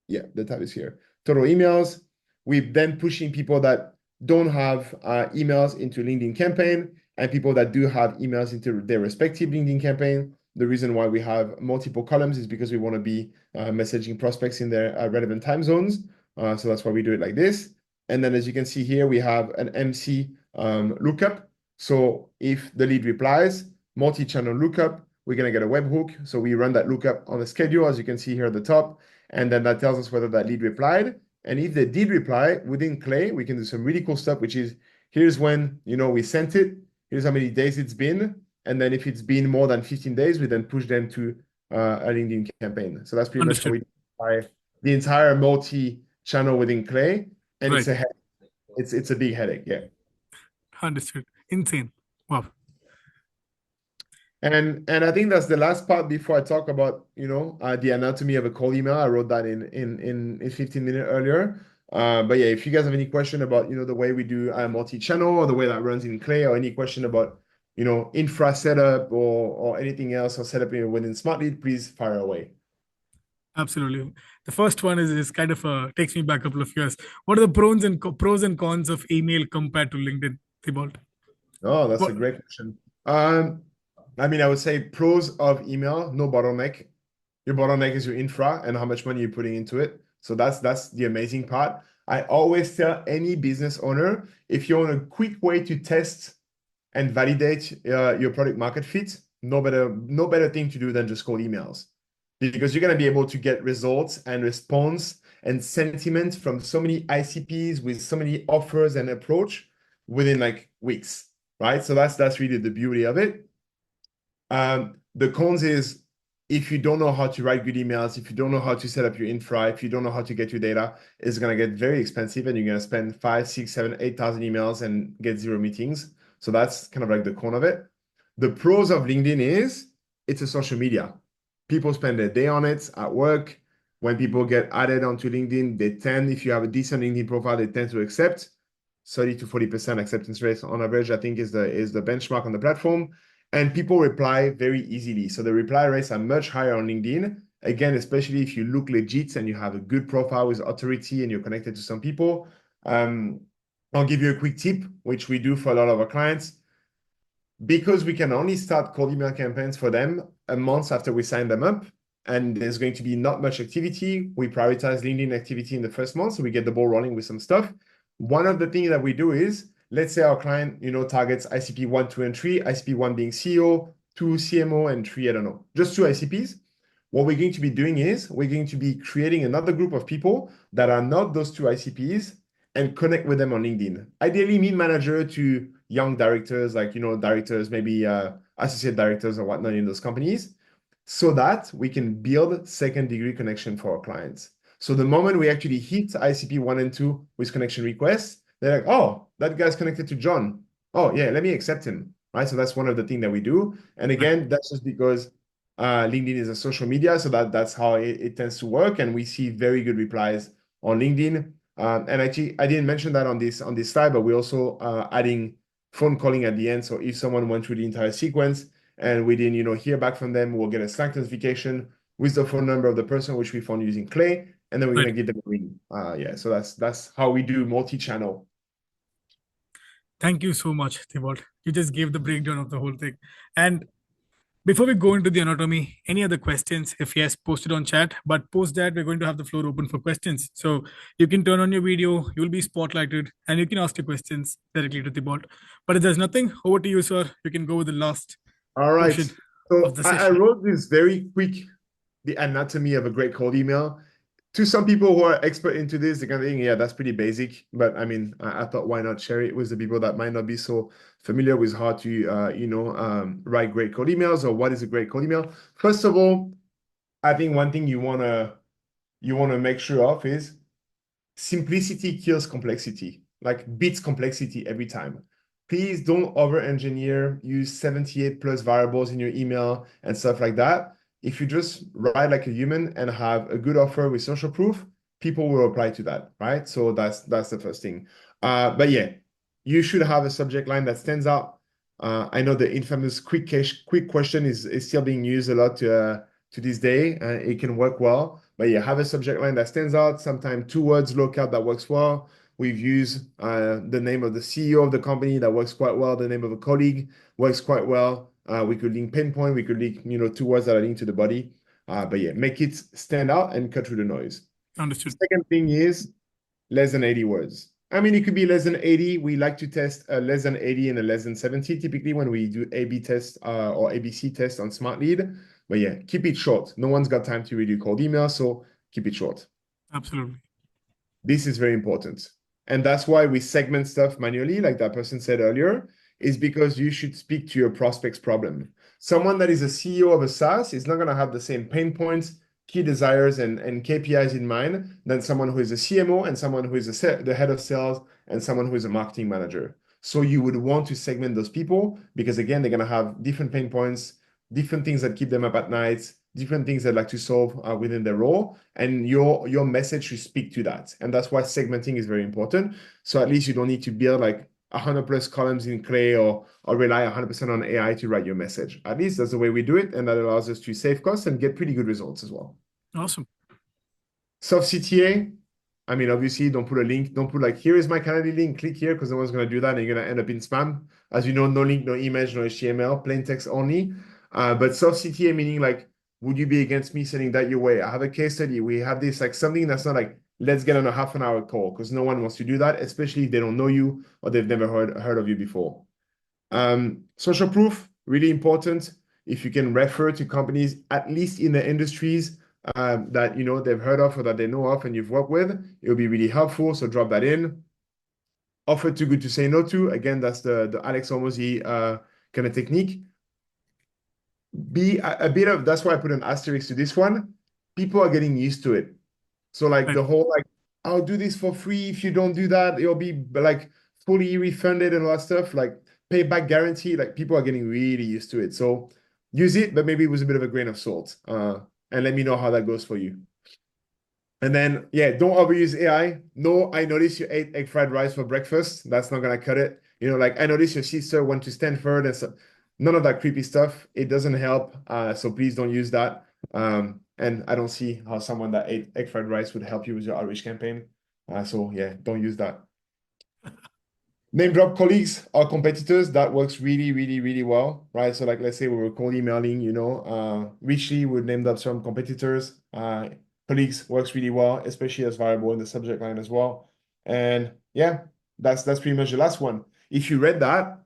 Yeah, the tab is here. Total emails. We're then pushing people that don't have emails into LinkedIn campaign and people that do have emails into their respective LinkedIn campaign. The reason why we have multiple columns is because we want to be messaging prospects in their relevant time zones. So that's why we do it like this. And then as you can see here, we have an MC lookup. So if the lead replies, multi-channel lookup, we're going to get a webhook. So we run that lookup on a schedule, as you can see here at the top. And then that tells us whether that lead replied. And if they did reply within Clay, we can do some really cool stuff, which is here's when we sent it. Here's how many days it's been. And then if it's been more than 15 days, we then push them to a LinkedIn campaign. So that's pretty much how Understood. we do the entire multi-channel within Clay. And Right. it's a big headache. Yeah. Understood. Insane. Wow. And I think that's the last part before I talk about, the anatomy of a cold email. I wrote that in 15 minutes earlier. But yeah, if you guys have any question about, the way we do multi-channel or the way that runs in Clay, or any question about, infra setup or anything else or setup within Smartlead, please fire away. Absolutely. The first one is kind of takes me back a couple of years. What are the pros and cons of email compared to LinkedIn, Thibault? Oh, that's a What? great question. I mean, I would say pros of email, no bottleneck. Your bottleneck is your infra and how much money you're putting into it. So that's the amazing part. I always tell any business owner, if you want a quick way to test and validate your product market fit, no better thing to do than just cold emails, because you're going to be able to get results and response and sentiment from so many ICPs with so many offers and approach within like weeks, right? So that's really the beauty of it. The cons is, if you don't know how to write good emails, if you don't know how to set up your infra, if you don't know how to get your data, it's going to get very expensive, and you're going to spend 5, 6, 7, 8,000 emails and get 0 meetings. So that's kind of like the con of it. The pros of LinkedIn is it's a social media. People spend their day on it at work. When people get added onto LinkedIn, they tend, if you have a decent LinkedIn profile, they tend to accept. 30 to 40% acceptance rate on average, I think, is the benchmark on the platform. And people reply very easily. So the reply rates are much higher on LinkedIn. Again, especially if you look legit and you have a good profile with authority and you're connected to some people. I'll give you a quick tip, which we do for a lot of our clients. Because we can only start cold email campaigns for them a month after we sign them up, and there's going to be not much activity, we prioritize LinkedIn activity in the first month, so we get the ball rolling with some stuff. One of the things that we do is, let's say our client, targets ICP 1, 2, and 3, ICP 1 being CEO, 2 CMO, and 3, I don't know, just 2 ICPs. What we're going to be doing is we're going to be creating another group of people that are not those 2 ICPs and connect with them on LinkedIn. Ideally, mid-manager to young directors, like, directors, maybe associate directors or whatnot in those companies, so that we can build second-degree connection for our clients. So the moment we actually hit ICP 1 and 2 with connection requests, they're like, oh, that guy's connected to John. Oh, yeah, let me accept him, right? So that's one of the things that we do. And again, that's just because LinkedIn is a social media, so that's how it tends to work. And we see very good replies on LinkedIn. And actually, I didn't mention that on this slide, but we're also adding phone calling at the end. So if someone went through the entire sequence and we didn't, hear back from them, we'll get a Slack notification with the phone number of the person, which we found using Clay, and then we're gonna give them a ring. Yeah, so that's how we do multi-channel. Thank you so much, Thibault. You just gave the breakdown of the whole thing. And before we go into the anatomy, any other questions? If yes, post it on chat. But post that, we're going to have the floor open for questions. So you can turn on your video, you'll be spotlighted, and you can ask your questions directly to Thibault. But if there's nothing, over to you, sir. You can go with the last All right. portion of So the I session. wrote this very quick, the anatomy of a great cold email. To some people who are expert into this, they're gonna think, yeah, that's pretty basic. But I mean, I thought, why not share it with the people that might not be so familiar with how to, write great cold emails, or what is a great cold email. First of all, I think one thing you wanna make sure of is simplicity kills complexity, like beats complexity every time. Please don't over-engineer, use 78 plus variables in your email and stuff like that. If you just write like a human and have a good offer with social proof, people will apply to that, right? So that's the first thing. But yeah, you should have a subject line that stands out. I know the infamous quick question is still being used a lot to this day. It can work well, but yeah, have a subject line that stands out. Sometimes 2 words locale that works well. We've used the name of the CEO of the company that works quite well. The name of a colleague works quite well. We could link pinpoint. We could link 2 words that are linked to the body. But yeah, make it stand out and cut through the noise. Understood. Second thing is less than 80 words. I mean, it could be less than 80. We like to test less than 80 and a less than 70, typically when we do A/B test or ABC test on Smartlead. But yeah, keep it short. No one's got time to read your cold email, so keep it short. Absolutely. This is very important. And that's why we segment stuff manually, like that person said earlier. is because you should speak to your prospect's problem. Someone that is a CEO of a SaaS is not going to have the same pain points, key desires, and KPIs in mind than someone who is a CMO and someone who is the head of sales and someone who is a marketing manager. So you would want to segment those people because, again, they're going to have different pain points, different things that keep them up at night, different things they'd like to solve within their role, and your message should speak to that. And that's why segmenting is very important. So at least you don't need to build like 100 plus columns in Clay or rely 100% on AI to write your message. At least that's the way we do it, and that allows us to save costs and get pretty good results as well. Awesome. Soft CTA, I mean, obviously, don't put a link. Don't put like, here is my Calendly link, click here, because no one's going to do that, and you're going to end up in spam. As you know, no link, no image, no HTML, plain text only. But soft CTA meaning like, would you be against me sending that your way? I have a case study. We have this, like something that's not like, let's get on a half an hour call, because no one wants to do that, especially if they don't know you or they've never heard of you before. Social proof, really important. If you can refer to companies, at least in the industries that they've heard of or that they know of and you've worked with, it'll be really helpful. So drop that in. Offer too good to say no to. Again, that's the Alex Hormozy kind of technique. Be a bit of, that's why I put an asterisk to this one. People are getting used to it. So like Right. the whole like, I'll do this for free. If you don't do that, it'll be like fully refunded and all that stuff. Like payback guarantee. Like people are getting really used to it. So use it, but maybe with a bit of a grain of salt. And let me know how that goes for you. And then, yeah, don't overuse AI. No, I noticed you ate egg fried rice for breakfast. That's not gonna cut it. Like I noticed your sister went to Stanford and so none of that creepy stuff. It doesn't help. So please don't use that. And I don't see how someone that ate egg fried rice would help you with your outreach campaign. So yeah, don't use that. Name drop colleagues or competitors. That works really, really, really well, right? So like, let's say we were cold emailing, Richly would name drop some competitors. Colleagues works really well, especially as variable in the subject line as well. And yeah, that's pretty much the last one. If you read that,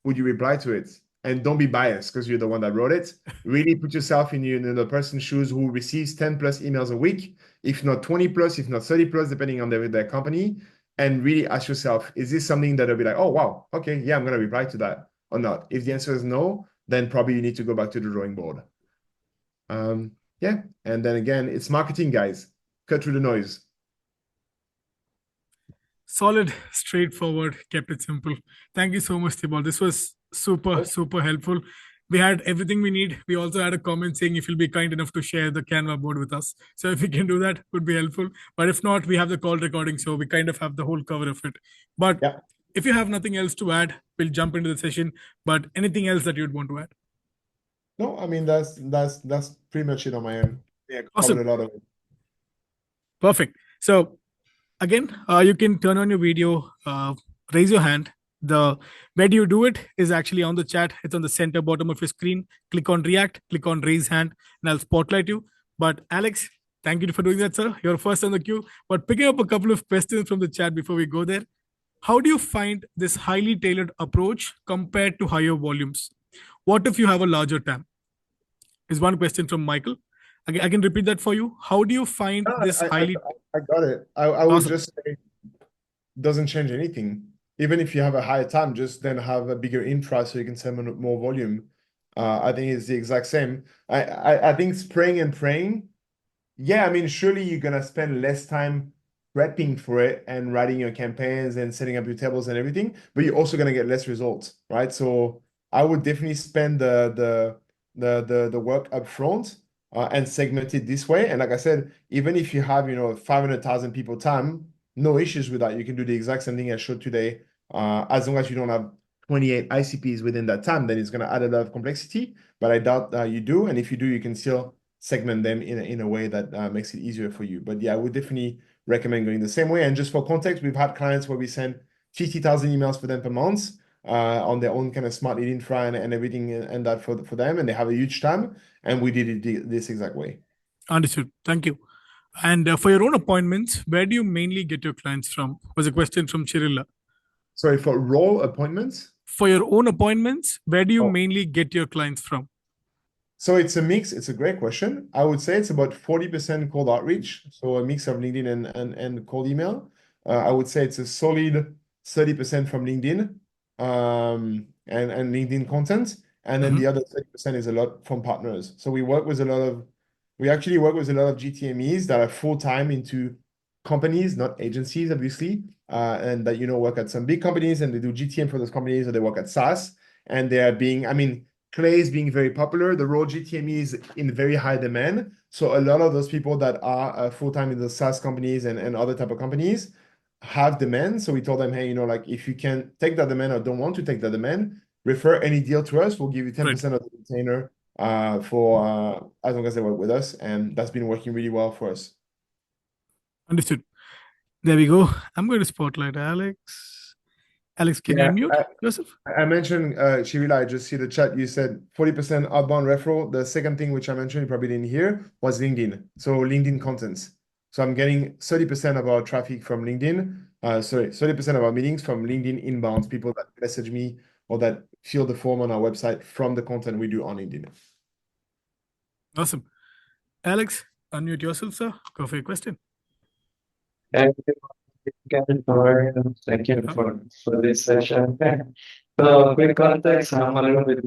would you reply to it? And don't be biased because you're the one that wrote it. Really put yourself in the person's shoes who receives 10 plus emails a week, if not 20 plus, if not 30 plus, depending on their company. And really ask yourself, is this something that'll be like, oh, wow, okay, yeah, I'm going to reply to that or not? If the answer is no, then probably you need to go back to the drawing board. Yeah. And then again, it's marketing, guys. Cut through the noise. Solid, straightforward, kept it simple. Thank you so much, Thibault. This was super, super helpful. We had everything we need. We also had a comment saying if you'll be kind enough to share the Canva board with us. So if we can do that, would be helpful. But if not, we have the call recording, so we kind of have the whole cover of it. But Yeah. if you have nothing else to add, we'll jump into the session. But anything else that you'd want to add? No, I mean, that's pretty much it on my end. Yeah, covered Awesome. a lot of it. Perfect. So again, you can turn on your video, raise your hand. The where do you do it is actually on the chat. It's on the center bottom of your screen. Click on react, click on raise hand, and I'll spotlight you. But Alex, thank you for doing that, sir. You're first on the queue. But picking up a couple of questions from the chat before we go there. How do you find this highly tailored approach compared to higher volumes? What if you have a larger TAM? Is one question from Michael. I can repeat that for you. How do you find No, this highly I got it. I would awesome? just say doesn't change anything. Even if you have a higher time, just then have a bigger infra so you can send more volume. I think it's the exact same. I think spraying and praying, yeah, I mean, surely you're gonna spend less time prepping for it and writing your campaigns and setting up your tables and everything, but you're also gonna get less results, right? So I would definitely spend the work up front and segment it this way. And like I said, even if you have 500,000 people time, no issues with that. You can do the exact same thing I showed today. As long as you don't have 28 ICPs within that time, then it's going to add a lot of complexity. But I doubt you do. And if you do, you can still segment them in a way that makes it easier for you. But yeah, I would definitely recommend going the same way. And just for context, we've had clients where we send 50,000 emails for them per month on their own kind of Smartlead infra and everything and that for them. And they have a huge time. And we did it this exact way. Understood. Thank you. And for your own appointments, where do you mainly get your clients from? Was a question from Chirilla. Sorry, for role appointments? For your own appointments, where do you Oh, mainly get your clients from? so it's a mix. It's a great question. I would say it's about 40% cold outreach. So a mix of LinkedIn and cold email. I would say it's a solid 30% from LinkedIn. and LinkedIn content. And then the other 30% is a lot from partners. So we actually work with a lot of GTMEs that are full-time into companies, not agencies, obviously, and that, work at some big companies and they do GTM for those companies, or they work at SaaS. And they are being, Clay is being very popular. The role GTME is in very high demand. So a lot of those people that are full-time in the SaaS companies and other type of companies have demand. So we told them, hey, like if you can take that demand or don't want to take that demand, refer any deal to us. We'll give you 10% of the retainer for as long as they work with us. And that's been working really well for us. Understood. There we go. I'm going to spotlight Alex. Alex, can you unmute yourself? I mentioned, Shirila, I just see the chat. You said 40% outbound referral. The second thing which I mentioned, you probably didn't hear, was LinkedIn. So LinkedIn contents. So I'm getting 30% of our traffic from LinkedIn. 30% of our meetings from LinkedIn inbound, people that message me or that fill the form on our website from the content we do on LinkedIn. Awesome. Alex, unmute yourself, sir. Go for your question. Thank you, Kevin. Thank you for this session. So, quick context, I'm a little bit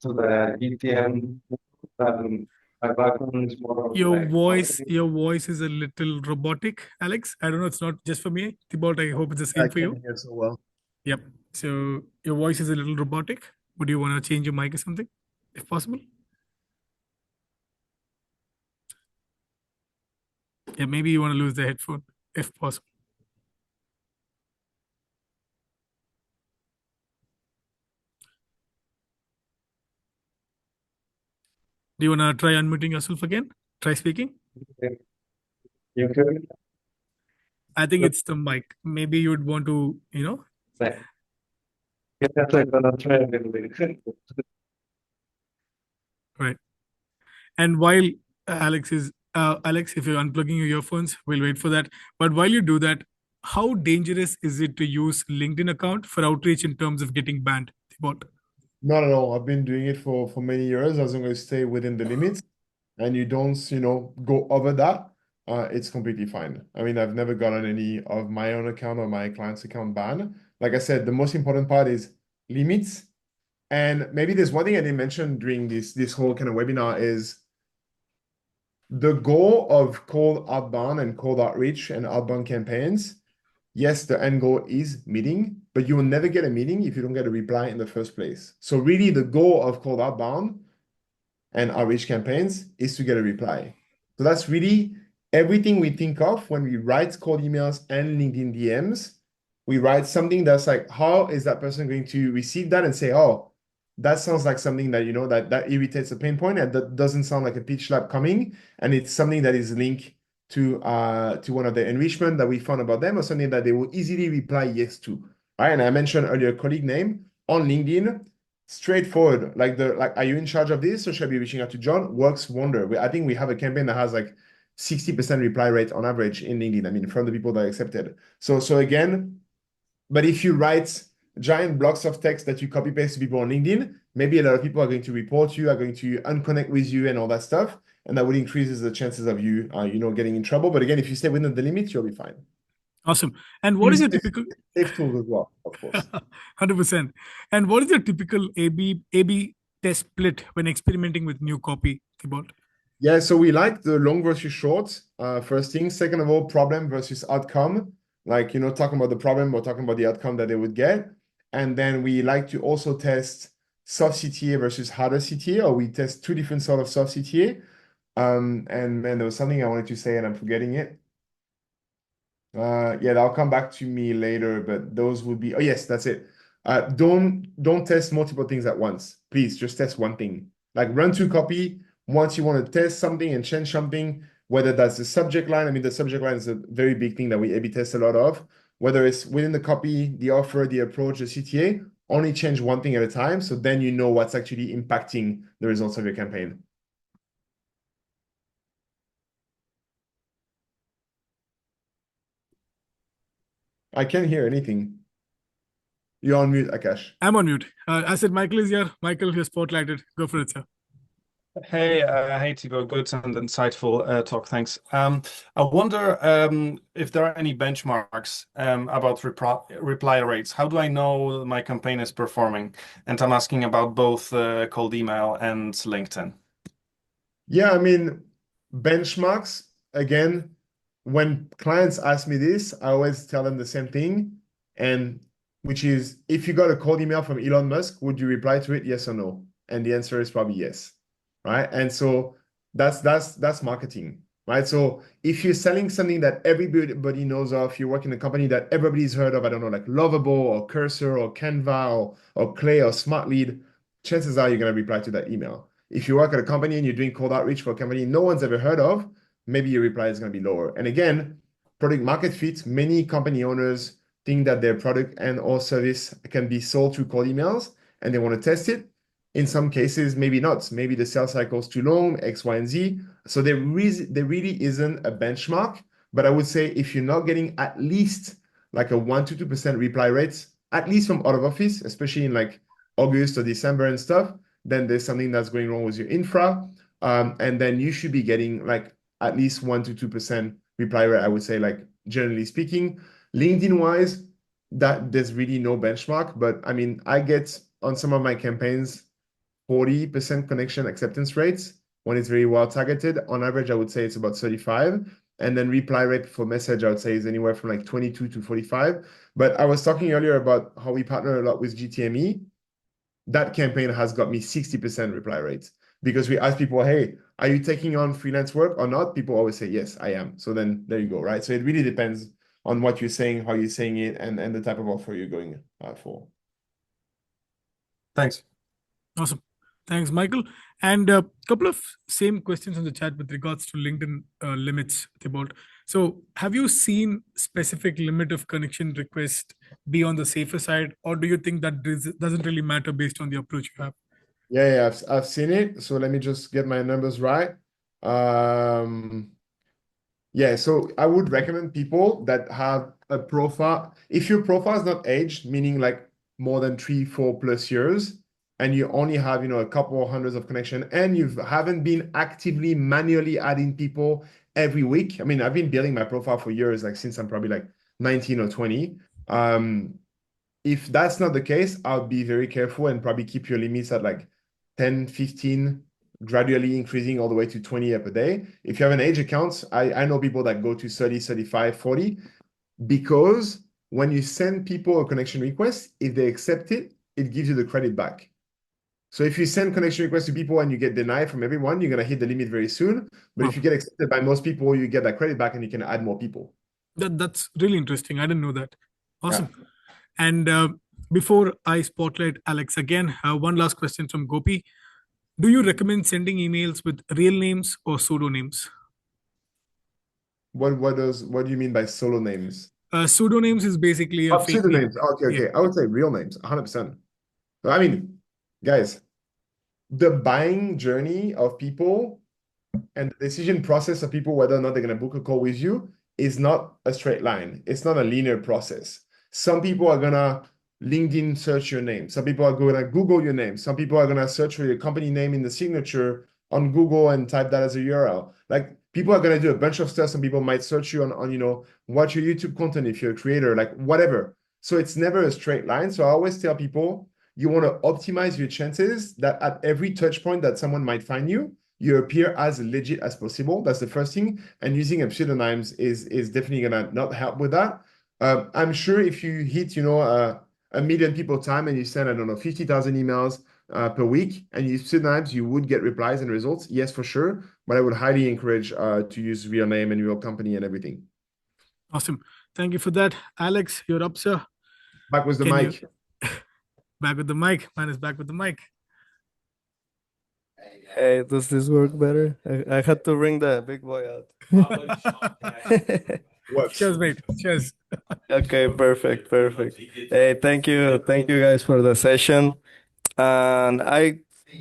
to the ETM. My background is more of Your like voice is a little robotic, Alex. I don't know. It's not just for me. Thibault, I hope it's the same I for you. can't hear so well. Yep. So your voice is a little robotic. Would you want to change your mic or something, if possible? Yeah, maybe you want to lose the headphone, if possible. Do you want to try unmuting yourself again? Try speaking. you could. I think it's the mic. Maybe you would want to, Yes, I'm gonna try a little bit. Right. And while Alex, if you're unplugging your earphones, we'll wait for that. But while you do that, how dangerous is it to use LinkedIn account for outreach in terms of getting banned? Thibault? Not at all. I've been doing it for many years, as long as you stay within the limits and you don't, go over that, it's completely fine. I've never gotten any of my own account or my client's account banned. Like I said, the most important part is limits. And maybe there's one thing I didn't mention during this whole kind of webinar is the goal of cold outbound and cold outreach and outbound campaigns. Yes, the end goal is meeting, but you will never get a meeting if you don't get a reply in the first place. So really the goal of cold outbound and outreach campaigns is to get a reply. So that's really everything we think of when we write cold emails and LinkedIn DMs. We write something that's like, how is that person going to receive that and say, oh, that sounds like something that, that irritates a pain point, and that doesn't sound like a pitch slap coming. And it's something that is linked to one of the enrichment that we found about them, or something that they will easily reply yes to. Right. And I mentioned earlier colleague name on LinkedIn. Straightforward, like are you in charge of this, or should I be reaching out to John? Works wonder. I think we have a campaign that has like 60% reply rate on average in LinkedIn. From the people that accepted. So again, but if you write giant blocks of text that you copy paste to people on LinkedIn, maybe a lot of people are going to report you, are going to unconnect with you and all that stuff, and that would increases the chances of you, getting in trouble. But again, if you stay within the limits, you'll be fine. Awesome. And what is your typical safe tools as well, of course? 100%. And what is your typical A/B test split when experimenting with new copy, Thibault? Yeah, so we like the long versus short. First thing. Second of all, problem versus outcome. Like, talking about the problem or talking about the outcome that they would get. And then we like to also test soft CTA versus harder CTA, or we test two different sort of soft CTA. And man, there was something I wanted to say and I'm forgetting it. Yeah, that'll come back to me later, but those would be, oh yes, that's it. Don't test multiple things at once. Please just test one thing. Like run to copy. Once you want to test something and change something, whether that's the subject line. The subject line is a very big thing that we A/B test a lot of. Whether it's within the copy, the offer, the approach, the CTA, only change one thing at a time. So then you know what's actually impacting the results of your campaign. I can't hear anything. You're on mute, Akash. I'm on mute. I said Michael is here. Michael, you're spotlighted. Go for it, sir. Hey, Thibault. Good and insightful talk. Thanks. I wonder if there are any benchmarks about reply rates. How do I know my campaign is performing? And I'm asking about both cold email and LinkedIn. Yeah, I mean, benchmarks, again, when clients ask me this, I always tell them the same thing, and which is if you got a cold email from Elon Musk, would you reply to it, yes or no? And the answer is probably yes, right? And so that's marketing, right? So if you're selling something that everybody knows of, you work in a company that everybody's heard of, I don't know, like Lovable or Cursor or Canva or Clay or Smartlead, chances are you're going to reply to that email. If you work at a company and you're doing cold outreach for a company no one's ever heard of, maybe your reply is going to be lower. And again, product market fit, many company owners think that their product and or service can be sold through cold emails and they want to test it. In some cases, maybe not. Maybe the sales cycle is too long, X, Y, and Z. So there really isn't a benchmark. But I would say if you're not getting at least like a 1 to 2% reply rates, at least from out of office, especially in like August or December and stuff, then there's something that's going wrong with your infra. And then you should be getting like at least 1 to 2% reply rate, I would say, like generally speaking. LinkedIn wise, that there's really no benchmark. But I mean, I get on some of my campaigns 40% connection acceptance rates when it's very well targeted. On average, I would say it's about 35. And then reply rate for message, I would say is anywhere from like 22 to 45. But I was talking earlier about how we partner a lot with GTME. That campaign has got me 60% reply rates because we ask people, hey, are you taking on freelance work or not? People always say, yes, I am. So then there you go, right? So it really depends on what you're saying, how you're saying it, and the type of offer you're going for. Thanks. Awesome. Thanks, Michael. And a couple of same questions in the chat with regards to LinkedIn limits, Thibault. So have you seen specific limit of connection request be on the safer side, or do you think that doesn't really matter based on the approach you have? Yeah, I've seen it. So let me just get my numbers right. Yeah, so I would recommend people that have a profile. If your profile is not aged, meaning like more than 3, 4+ years, and you only have, a couple of hundreds of connection, and you haven't been actively manually adding people every week. I mean, I've been building my profile for years, like since I'm probably like 19 or 20. If that's not the case, I'll be very careful and probably keep your limits at like 10, 15, gradually increasing all the way to 20 per day. If you have an age account, I know people that go to 30, 35, 40, because when you send people a connection request, if they accept it, it gives you the credit back. So if you send connection requests to people and you get denied from everyone, you're going to hit the limit very soon. But if you get accepted by most people, you get that credit back and you can add more people. That's really interesting. I didn't know that. Awesome. Yeah. And before I spotlight Alex again, one last question from Gopi. Do you recommend sending emails with real names or pseudonyms? What do you mean by solo names? Pseudonyms is basically a fake name. Pseudonyms. Okay. Yeah. I would say real names, 100%. I mean, guys, the buying journey of people and the decision process of people whether or not they're going to book a call with you is not a straight line. It's not a linear process. Some people are going to LinkedIn search your name. Some people are going to Google your name. Some people are going to search for your company name in the signature on Google and type that as a URL. Like people are going to do a bunch of stuff. Some people might search you on watch your YouTube content if you're a creator, like whatever. So it's never a straight line. So I always tell people, you want to optimize your chances that at every touch point that someone might find you, you appear as legit as possible. That's the first thing. And using a pseudonyms is definitely gonna not help with that. I'm sure if you hit, a million people time and you send, I don't know, 50,000 emails per week and you use pseudonyms, you would get replies and results. Yes, for sure. But I would highly encourage to use real name and real company and everything. Awesome. Thank you for that. Alex, you're up, sir. Back with the mic. Back with the mic. Man is back with the mic. Hey, does this work better? I had to bring the big boy out. Works. Cheers, mate. Cheers. Okay, perfect. Hey, thank you guys for the session. And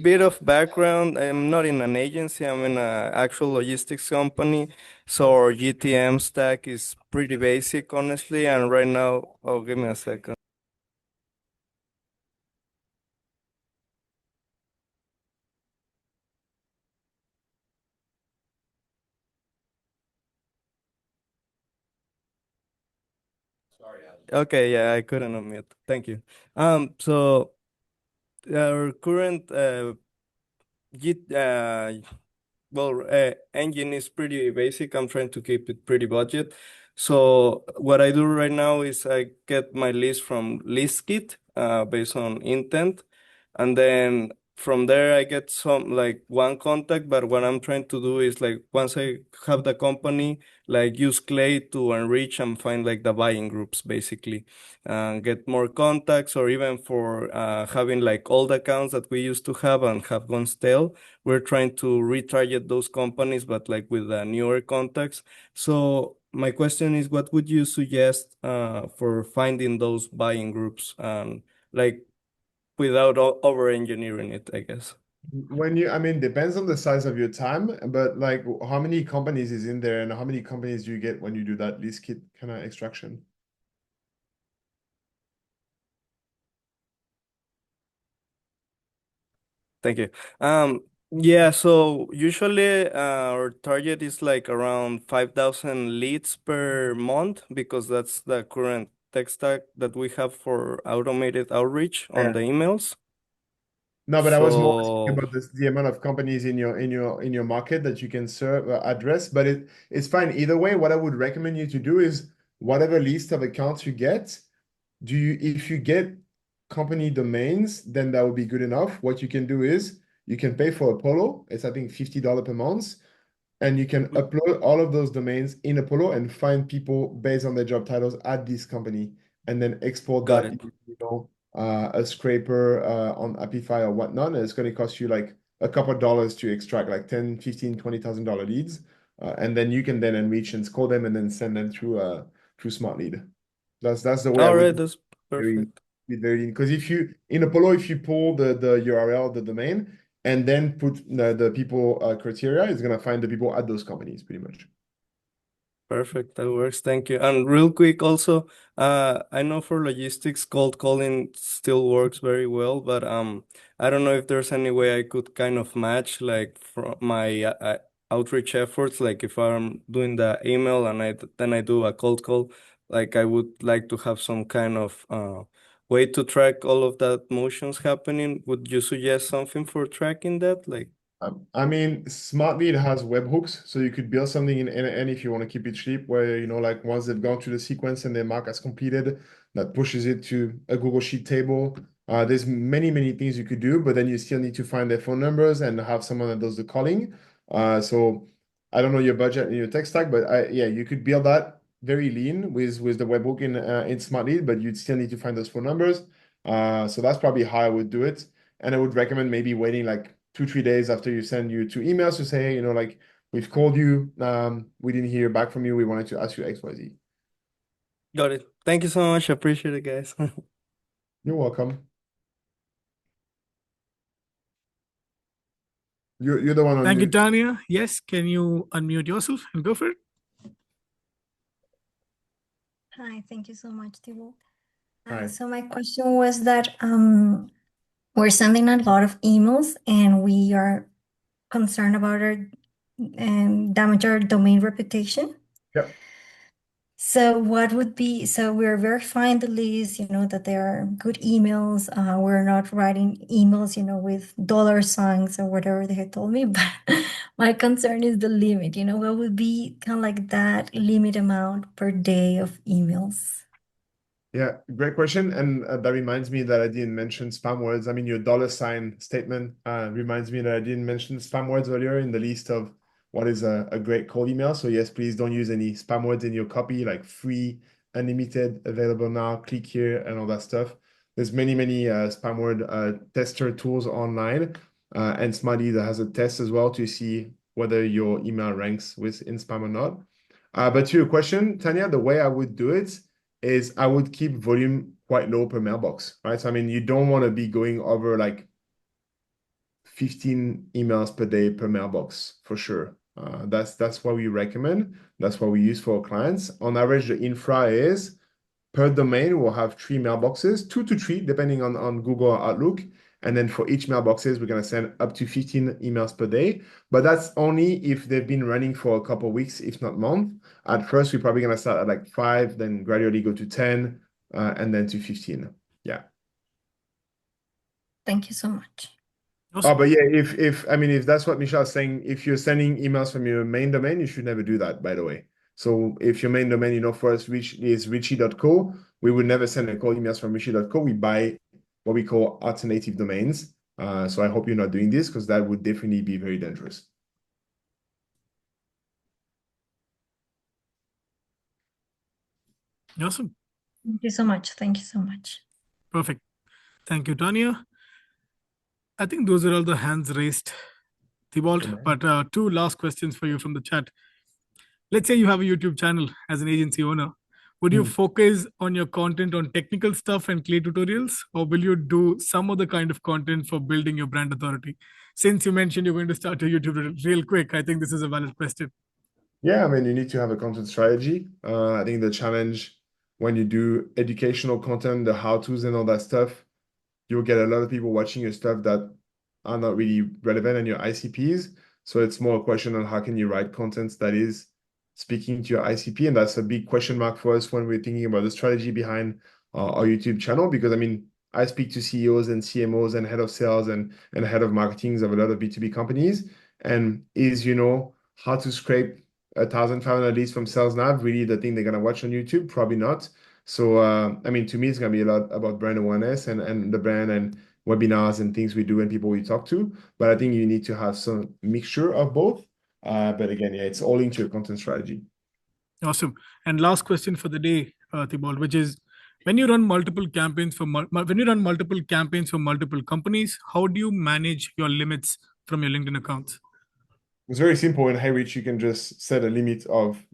bit of background, I'm not in an agency, I'm in an actual logistics company. So our GTM stack is pretty basic, honestly. And right now, oh, give me a second. Okay, yeah, I couldn't unmute. Thank you. So our current Git engine is pretty basic. I'm trying to keep it pretty budget. So what I do right now is I get my list from ListKit based on intent. And then from there I get some like one contact, but what I'm trying to do is like once I have the company, like use Clay to enrich and find like the buying groups basically. Get more contacts, or even for having like old accounts that we used to have and have gone stale, we're trying to retarget those companies, but like with newer contacts. So my question is, what would you suggest for finding those buying groups, like without over engineering it, I guess? I mean, depends on the size of your TAM, but like how many companies is in there and how many companies do you get when you do that list kit kind of extraction? Thank you. Yeah, so usually our target is like around 5,000 leads per month because that's the current tech stack that we have for automated outreach on the emails. No, but I was more asking So about the amount of companies in your market that you can serve address. But it's fine either way. What I would recommend you to do is whatever list of accounts you get, if you get company domains, then that would be good enough. What you can do is you can pay for Apollo. It's I think $50 per month, and you can upload all of those domains in Apollo and find people based on their job titles at this company, and then export got that, it. a scraper on Apify or whatnot. And it's going to cost you like a couple of dollars to extract like 10, 15, $20,000 leads. And then you can then enrich and score them and then send them through Smartlead. That's the way I All right, would that's very perfect. be very because if you in Apollo, if you pull the URL, the domain, and then put the people criteria, it's gonna find the people at those companies pretty much. Perfect. That works. Thank you. And real quick also, I know for logistics, cold calling still works very well, but I don't know if there's any way I could kind of match like from my outreach efforts. Like if I'm doing the email and then I do a cold call, like I would like to have some kind of way to track all of that motions happening. Would you suggest something for tracking that? Like, I mean, Smartlead has webhooks, so you could build something in NN if you want to keep it cheap, where like once they've gone through the sequence and they mark as completed, that pushes it to a Google Sheet table. There's many things you could do, but then you still need to find their phone numbers and have someone that does the calling. So I don't know your budget and your tech stack, but yeah, you could build that very lean with the webhook in Smartlead, but you'd still need to find those phone numbers. So that's probably how I would do it. And I would recommend maybe waiting like 2, 3 days after you send you 2 emails to say, hey, like we've called you, we didn't hear back from you, we wanted to ask you XYZ. got it. Thank you so much. I appreciate it, guys. You're welcome. You're the one on Thank you, mute. Tanya. Yes, can you unmute yourself and go for it? Hi, thank you so much, Thibault. Hi. So my question was that we're sending a lot of emails and we are concerned about our damage our domain reputation. Yep. So we're verifying the list, that they are good emails. We're not writing emails, with dollar signs or whatever they had told me. But my concern is the limit, what would be kind of like that limit amount per day of emails? Yeah, great question. And that reminds me that I didn't mention spam words. I mean, your $ statement reminds me that I didn't mention spam words earlier in the list of what is a great cold email. So yes, please don't use any spam words in your copy, like free, unlimited, available now, click here, and all that stuff. There's many spam word tester tools online, and Smarty that has a test as well to see whether your email ranks in spam or not. But to your question, Tanya, the way I would do it is I would keep volume quite low per mailbox, right? So I mean, you don't want to be going over like 15 emails per day per mailbox for sure. That's what we recommend. That's what we use for our clients. On average, the infra is per domain, we'll have 3 mailboxes, 2 to 3, depending on Google or Outlook. And then for each mailboxes, we're going to send up to 15 emails per day. But that's only if they've been running for a couple of weeks, if not month. At first, we're probably going to start at like 5, then gradually go to 10, and then to 15. Yeah. Thank you so much. Oh, but yeah, if that's what Michelle's saying, if you're sending emails from your main domain, you should never do that, by the way. So if your main domain, for us, is richie.co, we would never send a cold emails from richie.co. We buy what we call alternative domains. So I hope you're not doing this because that would definitely be very dangerous. Awesome. Thank you so much. Thank you so much. Perfect. Thank you, Tanya. I think those are all the hands raised, Thibault. But 2 last questions for you from the chat. Let's say you have a YouTube channel as an agency owner. Would you focus on your content on technical stuff and clay tutorials, or will you do some other kind of content for building your brand authority? Since you mentioned you're going to start your YouTube real quick, I think this is a valid question. Yeah, I mean, you need to have a content strategy. I think the challenge when you do educational content, the how-tos and all that stuff, you'll get a lot of people watching your stuff that are not really relevant in your ICPs. So it's more a question on how can you write content that is speaking to your ICP. And that's a big question mark for us when we're thinking about the strategy behind our YouTube channel. Because I mean, I speak to CEOs and CMOs and head of sales and head of marketings of a lot of B2B companies. And how to scrape 1,500 leads from Sales Nav really the thing they're going to watch on YouTube? Probably not. So, I mean, to me, it's going to be a lot about brand awareness and the brand and webinars and things we do and people we talk to. But I think you need to have some mixture of both. But again, yeah, it's all into your content strategy. Awesome. And last question for the day, Thibault, which is when you run multiple campaigns for multiple companies, how do you manage your limits from your LinkedIn accounts? It's very simple. In HeyReach, you can just set a limit of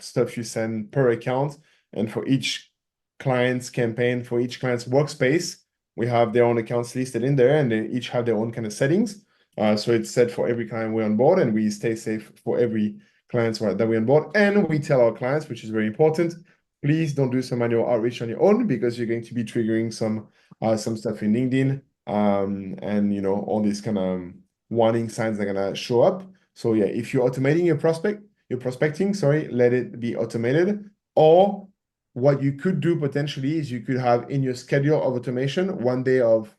stuff you send per account. And for each client's campaign, for each client's workspace, we have their own accounts listed in there, and they each have their own kind of settings. So it's set for every client we're on board, and we stay safe for every client that we're on board. And we tell our clients, which is very important, please don't do some manual outreach on your own because you're going to be triggering some stuff in LinkedIn, and all these kind of warning signs that are gonna show up. So yeah, if you're automating your prospecting, let it be automated. Or what you could do potentially is you could have in your schedule of automation 1 day of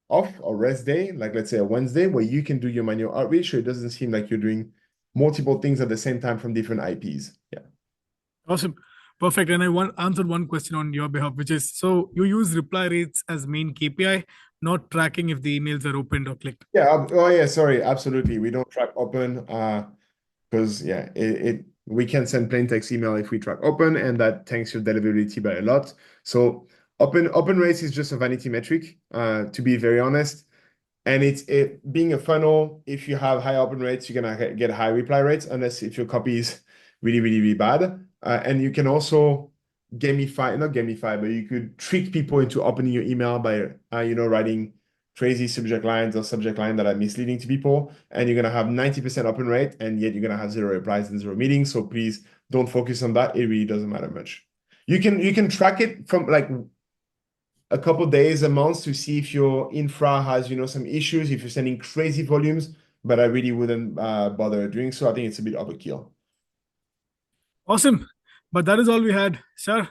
off or rest day, like let's say a Wednesday, where you can do your manual outreach so it doesn't seem like you're doing multiple things at the same time from different IPs. Yeah. Awesome. Perfect. And I answered one question on your behalf, which is, so you use reply rates as main KPI, not tracking if the emails are opened or clicked. Yeah. Oh yeah. Sorry. Absolutely. We don't track open because yeah, we can send plain text email if we track open, and that tanks your deliverability by a lot. So open rates is just a vanity metric, to be very honest. And it being a funnel, if you have high open rates, you're gonna get high reply rates, unless if your copy is really, really, really bad. And you can also not gamify, but you could trick people into opening your email by writing crazy subject lines or subject line that are misleading to people, and you're gonna have 90% open rate, and yet you're gonna have 0 replies and 0 meetings. So please don't focus on that. It really doesn't matter much. You can track it from like a couple days, a month, to see if your infra has some issues, if you're sending crazy volumes, but I really wouldn't bother doing so. I think it's a bit overkill. Awesome. But that is all we had, sir.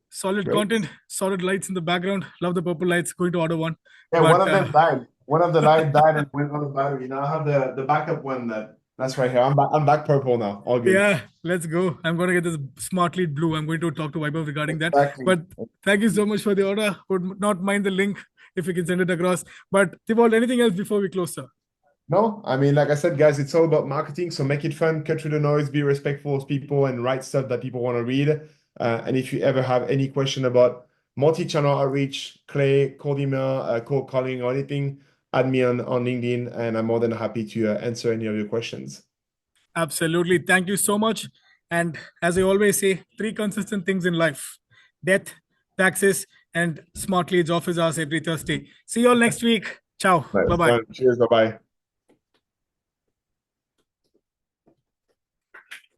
Solid Great. content, solid lights in the background. Love the purple lights. Going to order one. Yeah, But, one of them died. One of the lights died and went on the battery. Now I have the backup one that's right here. I'm back purple now. All good. Yeah, let's go. I'm going to get this Smartlead blue. I'm going to talk to Vaibhav regarding Exactly. that. But thank you so much for the order. Would not mind the link if you can send it across. But Thibault, anything else before we close, sir? No, I mean, like I said, guys, it's all about marketing. So make it fun, cut through the noise, be respectful of people, and write stuff that people want to read. And if you ever have any question about multi-channel outreach, Clay, cold email, cold calling, or anything, add me on LinkedIn, and I'm more than happy to answer any of your questions. Absolutely. Thank you so much. And as I always say, 3 consistent things in life: death, taxes, and Smartlead's office hours every Thursday. See you all next week. Ciao. Nice. Bye-bye. Cheers. Bye-bye.